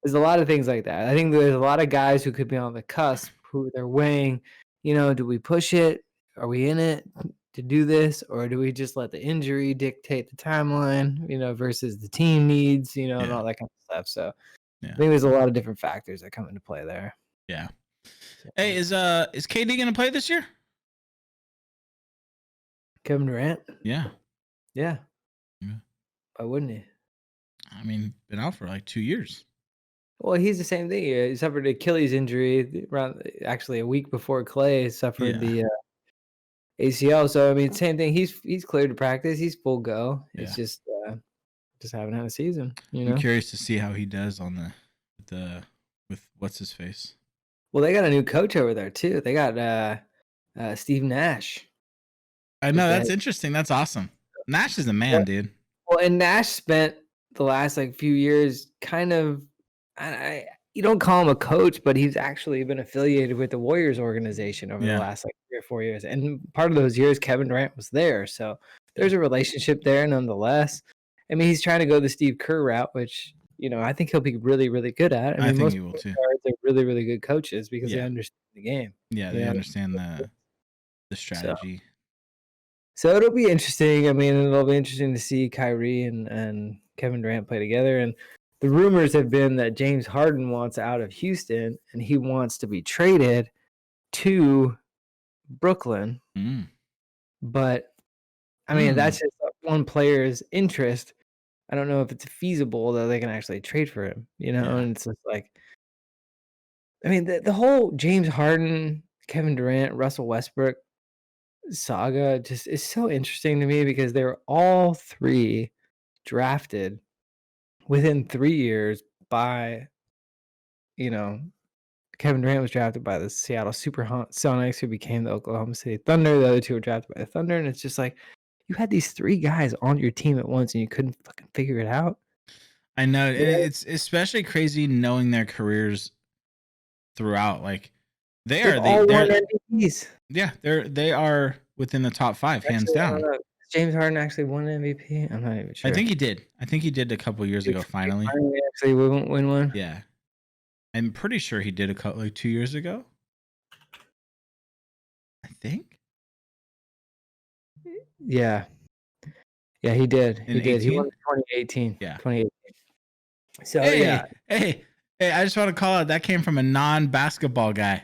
there's a lot of things like that. I think there's a lot of guys who could be on the cusp who they're weighing, do we push it? Are we in it to do this? Or do we just let the injury dictate the timeline, versus the team needs, and
Yeah.
all that kind of stuff. So I
Yeah.
think there's a lot of different factors that come into play there.
Yeah. Hey,
So,
is KD gonna play this year?
Kevin Durant?
Yeah.
Yeah.
Yeah.
Why wouldn't he?
I mean, been out for like 2 years.
Well, he's the same thing. He suffered an Achilles injury around actually a week before Clay suffered
Yeah.
the ACL. So I mean, same thing. He's cleared to practice. He's full go. It's
Yeah.
just haven't had a season.
I'm curious to see how he does on the with what's his face.
Well, they got a new coach over there too. They got Steve Nash.
I
Is
know
the head.
that's interesting. That's awesome. Nash is a
Well,
man, dude.
and Nash spent the last like few years kind of. I you don't call him a coach, but he's actually been affiliated with the Warriors organization over the
Yeah.
last like 3 or 4 years. And part of those years, Kevin Durant was there, so
Yeah.
there's a relationship there nonetheless. I mean, he's trying to go the Steve Kerr route, which I think he'll be really, really good at. I
I
mean,
think
most
he will
point
too.
guards are really, really good coaches because they
Yeah.
understand the game.
Yeah,
You
they
know?
understand the
So
strategy.
so it'll be interesting. I mean, it'll be interesting to see Kyrie and Kevin Durant play together. And the rumors have been that James Harden wants out of Houston and he wants to be traded to Brooklyn.
Mm.
But I mean,
Hmm.
that's just one player's interest. I don't know if it's feasible that they can actually trade for him,
Yeah.
and it's just like, I mean, the whole James Harden, Kevin Durant, Russell Westbrook saga just is so interesting to me because they were all 3 drafted within 3 years by, you know, Kevin Durant was drafted by the Seattle Sonics, who became the Oklahoma City Thunder. The other 2 were drafted by the Thunder, and it's just like, you had these 3 guys on your team at once, and you couldn't fucking figure it out.
I know, and
You know?
it's especially crazy knowing their careers throughout. Like
They've all won
they're
MVPs.
yeah, they are within the top 5 hands
Actually, I don't
down.
know. Has James Harden actually won an MVP? I'm not even
I
sure.
think he did. I think he did a couple years
Did
ago
James
finally.
Harden actually win one?
Yeah. I'm pretty sure he did a couple like 2 years ago. I think.
Yeah. Yeah, he did.
In
He did. He won
18?
in 2018.
Yeah.
2018. So, yeah.
Hey, I just want to call out that came from a non-basketball guy.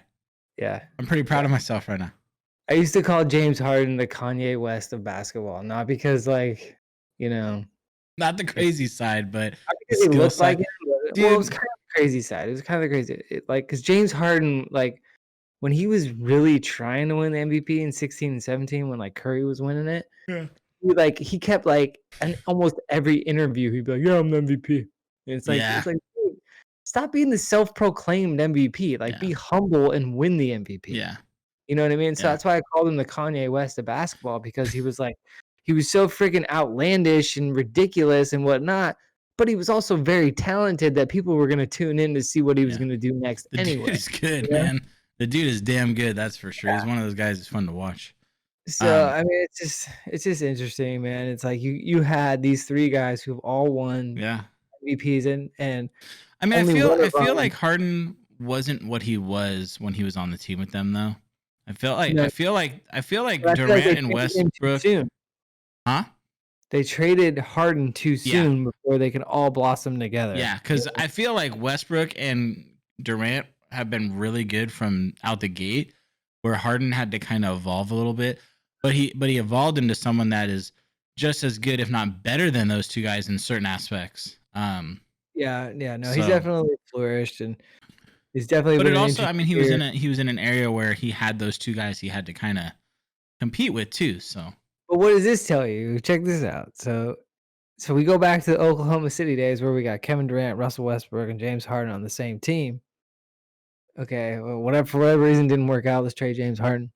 Yeah.
I'm pretty proud of myself right now.
I used to call James Harden the Kanye West of basketball, not because, like,
Not the crazy side, but
not
the
because he
skill
looked like
side.
him, well, it was
Dude,
kind of the crazy side. It was kind of the crazy, like, because James Harden, like, when he was really trying to win the MVP in 16 and 17, when like Curry was winning it,
yeah.
he kept like, in almost every interview, he'd be like, "Yeah, I'm the MVP." And
Yeah.
dude, stop being the self-proclaimed MVP. Like,
Yeah.
be humble and win the MVP.
Yeah.
You know what I mean? So
Yeah.
that's why I called him the Kanye West of basketball, because he was so freaking outlandish and ridiculous and whatnot, but he was also very talented that people were gonna tune in to see what he was
Yeah.
gonna do next
The dude
anyway.
is good,
You know?
man. The dude is damn good, that's for sure.
Yeah.
He's one of those guys that's fun to watch.
So, I mean, it's just interesting, man. It's like you had these 3 guys who've all won
Yeah.
MVPs and
I mean,
only one
I
of
feel
them.
like Harden wasn't what he was when he was on the team with them, though.
No,
I feel
but
like
I feel like they
Durant and
traded him too
Westbrook,
soon.
huh?
They traded Harden too
Yeah,
soon before they can all blossom together.
yeah, because I feel like Westbrook and Durant have been really good from out the gate, where Harden had to kind of evolve a little bit, but he evolved into someone that is just as good, if not better, than those two guys in certain aspects.
Yeah, yeah, no, he's
So
definitely flourished, and he's definitely
But
been
it
an
also, I
interesting
mean,
year.
he was in an area where he had those two guys he had to kind of compete with too. So
But what does this tell you? Check this out. So we go back to the Oklahoma City days where we got Kevin Durant, Russell Westbrook, and James Harden on the same team. Okay, well, whatever for whatever reason didn't work out. Let's trade James Harden.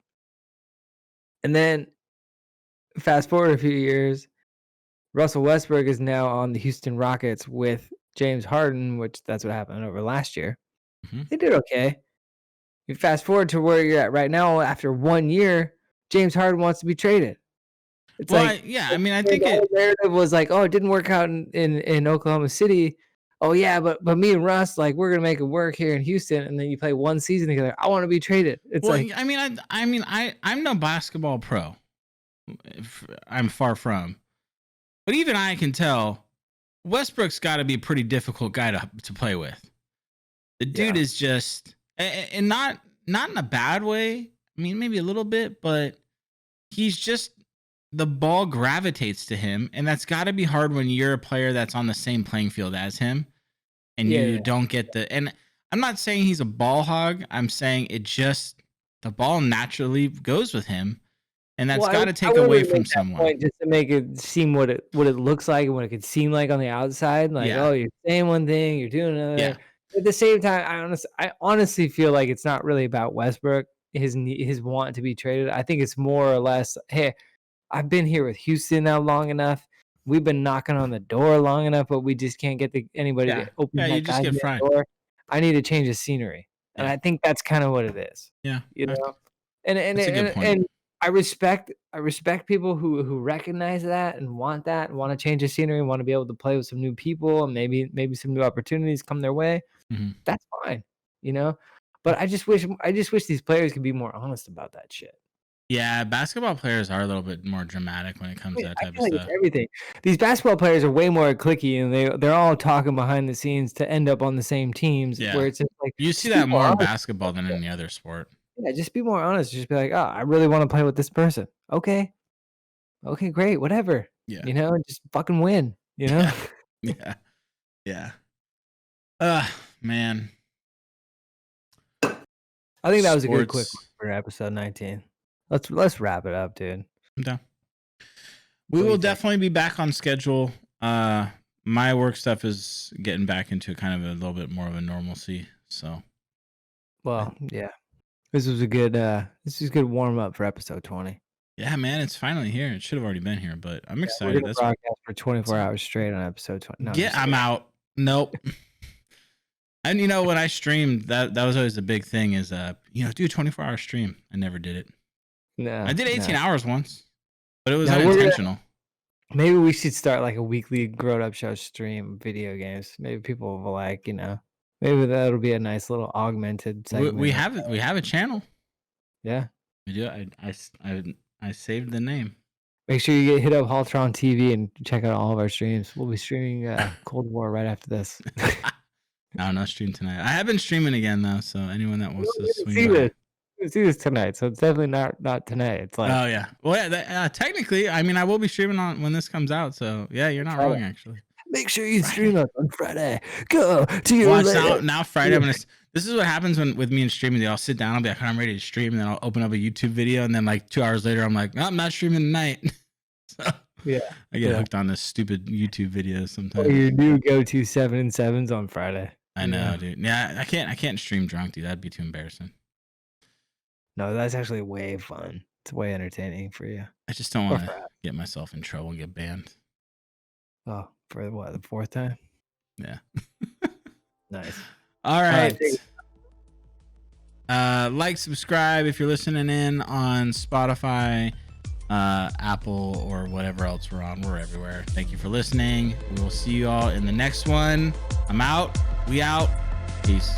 And then fast forward a few years, Russell Westbrook is now on the Houston Rockets with James Harden, which that's what happened over last year.
mhm.
They did okay. You fast forward to where you're at right now. After 1 year, James Harden wants to be traded. It's
Well,
like
yeah, I mean, I
the
think
whole
it,
narrative was like, "Oh, it didn't work out in Oklahoma City. Oh yeah, but me and Russ, like, we're gonna make it work here in Houston." And then you play one season together. I want to be traded. It's
well,
like,
I'm no basketball pro. I'm far from, but even I can tell Westbrook's got to be a pretty difficult guy to play with. The dude
yeah,
is just, and not in a bad way. I mean, maybe a little bit, but he's just, the ball gravitates to him, and that's got to be hard when you're a player that's on the same playing field as him, and
yeah,
you
yeah.
don't get the. And I'm not saying he's a ball hog. I'm saying it just, the ball naturally goes with him, and that's
Well,
got to
I
take away
wanted to
from
make that
someone.
point just to make it seem what it looks like and what it could seem like on the outside. Like,
Yeah,
oh, you're saying one thing, you're doing
yeah,
another. At the same time, I honestly feel like it's not really about Westbrook, his want to be traded. I think it's more or less, hey, I've been here with Houston now long enough. We've been knocking on the door long enough, but we just can't get anybody to
yeah,
open
yeah. You
that
just get
goddamn
fried.
door. I need to change the scenery, and
Yeah,
I think that's kind of what it is,
yeah.
you
Okay.
know. And and
That's a good
and
point.
and I respect people who recognize that and want to change the scenery, and want to be able to play with some new people, and maybe some new opportunities come their way.
Hmm.
That's fine, you know. But I just wish these players could be more honest about that shit.
Yeah, basketball players are a little bit more dramatic when it comes to that
I
type of
feel like it's
stuff.
everything. These basketball players are way more cliquey, and they're all talking behind the scenes to end up on the same teams,
Yeah.
where it's just like,
You see
just be
that
more
more in
honest
basketball
about
than
shit.
any other sport.
Yeah, just be more honest. Just be like, "Oh, I really wanna play with this person." "Okay. Okay, great, whatever."
Yeah.
Just fucking win, you know?
Yeah. Yeah. Yeah. Uh, man.
I think that was a good quick one
Sports.
for episode 19. Let's wrap it up, dude.
I'm down. We
What do
will
you think?
definitely be back on schedule. My work stuff is getting back into kind of a little bit more of a normalcy. So I,
Well, yeah. This was a good warm up for episode 20.
yeah, man, it's finally here. It should have already been here, but I'm
Yeah, we're
excited.
gonna broadcast for 24 hours straight on episode 20. No, I'm
Get
just
I'm
kidding.
out. Nope. And when I streamed, that was always the big thing is do a 24-hour stream. I never did it. I
No,
did 18
no.
hours once, but it was
No, we're gonna
unintentional.
maybe we should start like a weekly Grown Up Show stream video games. Maybe people will like, maybe that'll be a nice little augmented
We
segment of
have we have a channel.
yeah.
We do. I saved the name.
Make sure you hit up Haltron TV and check out all of our streams. We'll be streaming Cold War right after this.
I don't know, stream tonight. I have been streaming again though, so anyone that
Well,
wants to
we didn't
swing
see this.
by.
We didn't see this tonight, so it's definitely not tonight. It's like
Oh yeah. Well, yeah. Technically, I mean, I will be streaming on when this comes out. So yeah, you're not
Friday.
wrong actually.
Make sure you stream
Friday.
us on Friday. Go to your
Watch
later.
now. Friday, I'm gonna. This is what happens when with me and streaming. I'll sit down. I'll be like, I'm ready to stream, and then I'll open up a YouTube video, and then like 2 hours later, I'm like, oh, I'm not streaming tonight. So
Yeah.
I get
Yeah.
hooked on this stupid YouTube videos
Or
sometimes.
your new go-to 7 and 7s on Friday.
I know, dude. Yeah, I can't stream drunk, dude. That'd be too embarrassing.
No, that's actually way fun. It's way entertaining for you.
I just don't
Or
want to
for us.
get myself in trouble and get banned.
Oh, for what, the 4th time?
Yeah.
Nice.
All
Alright,
right. Like, subscribe if you're listening in on Spotify, Apple, or whatever else we're on. We're everywhere. Thank you for listening. We will see you all in the next one. I'm out. We out. Peace.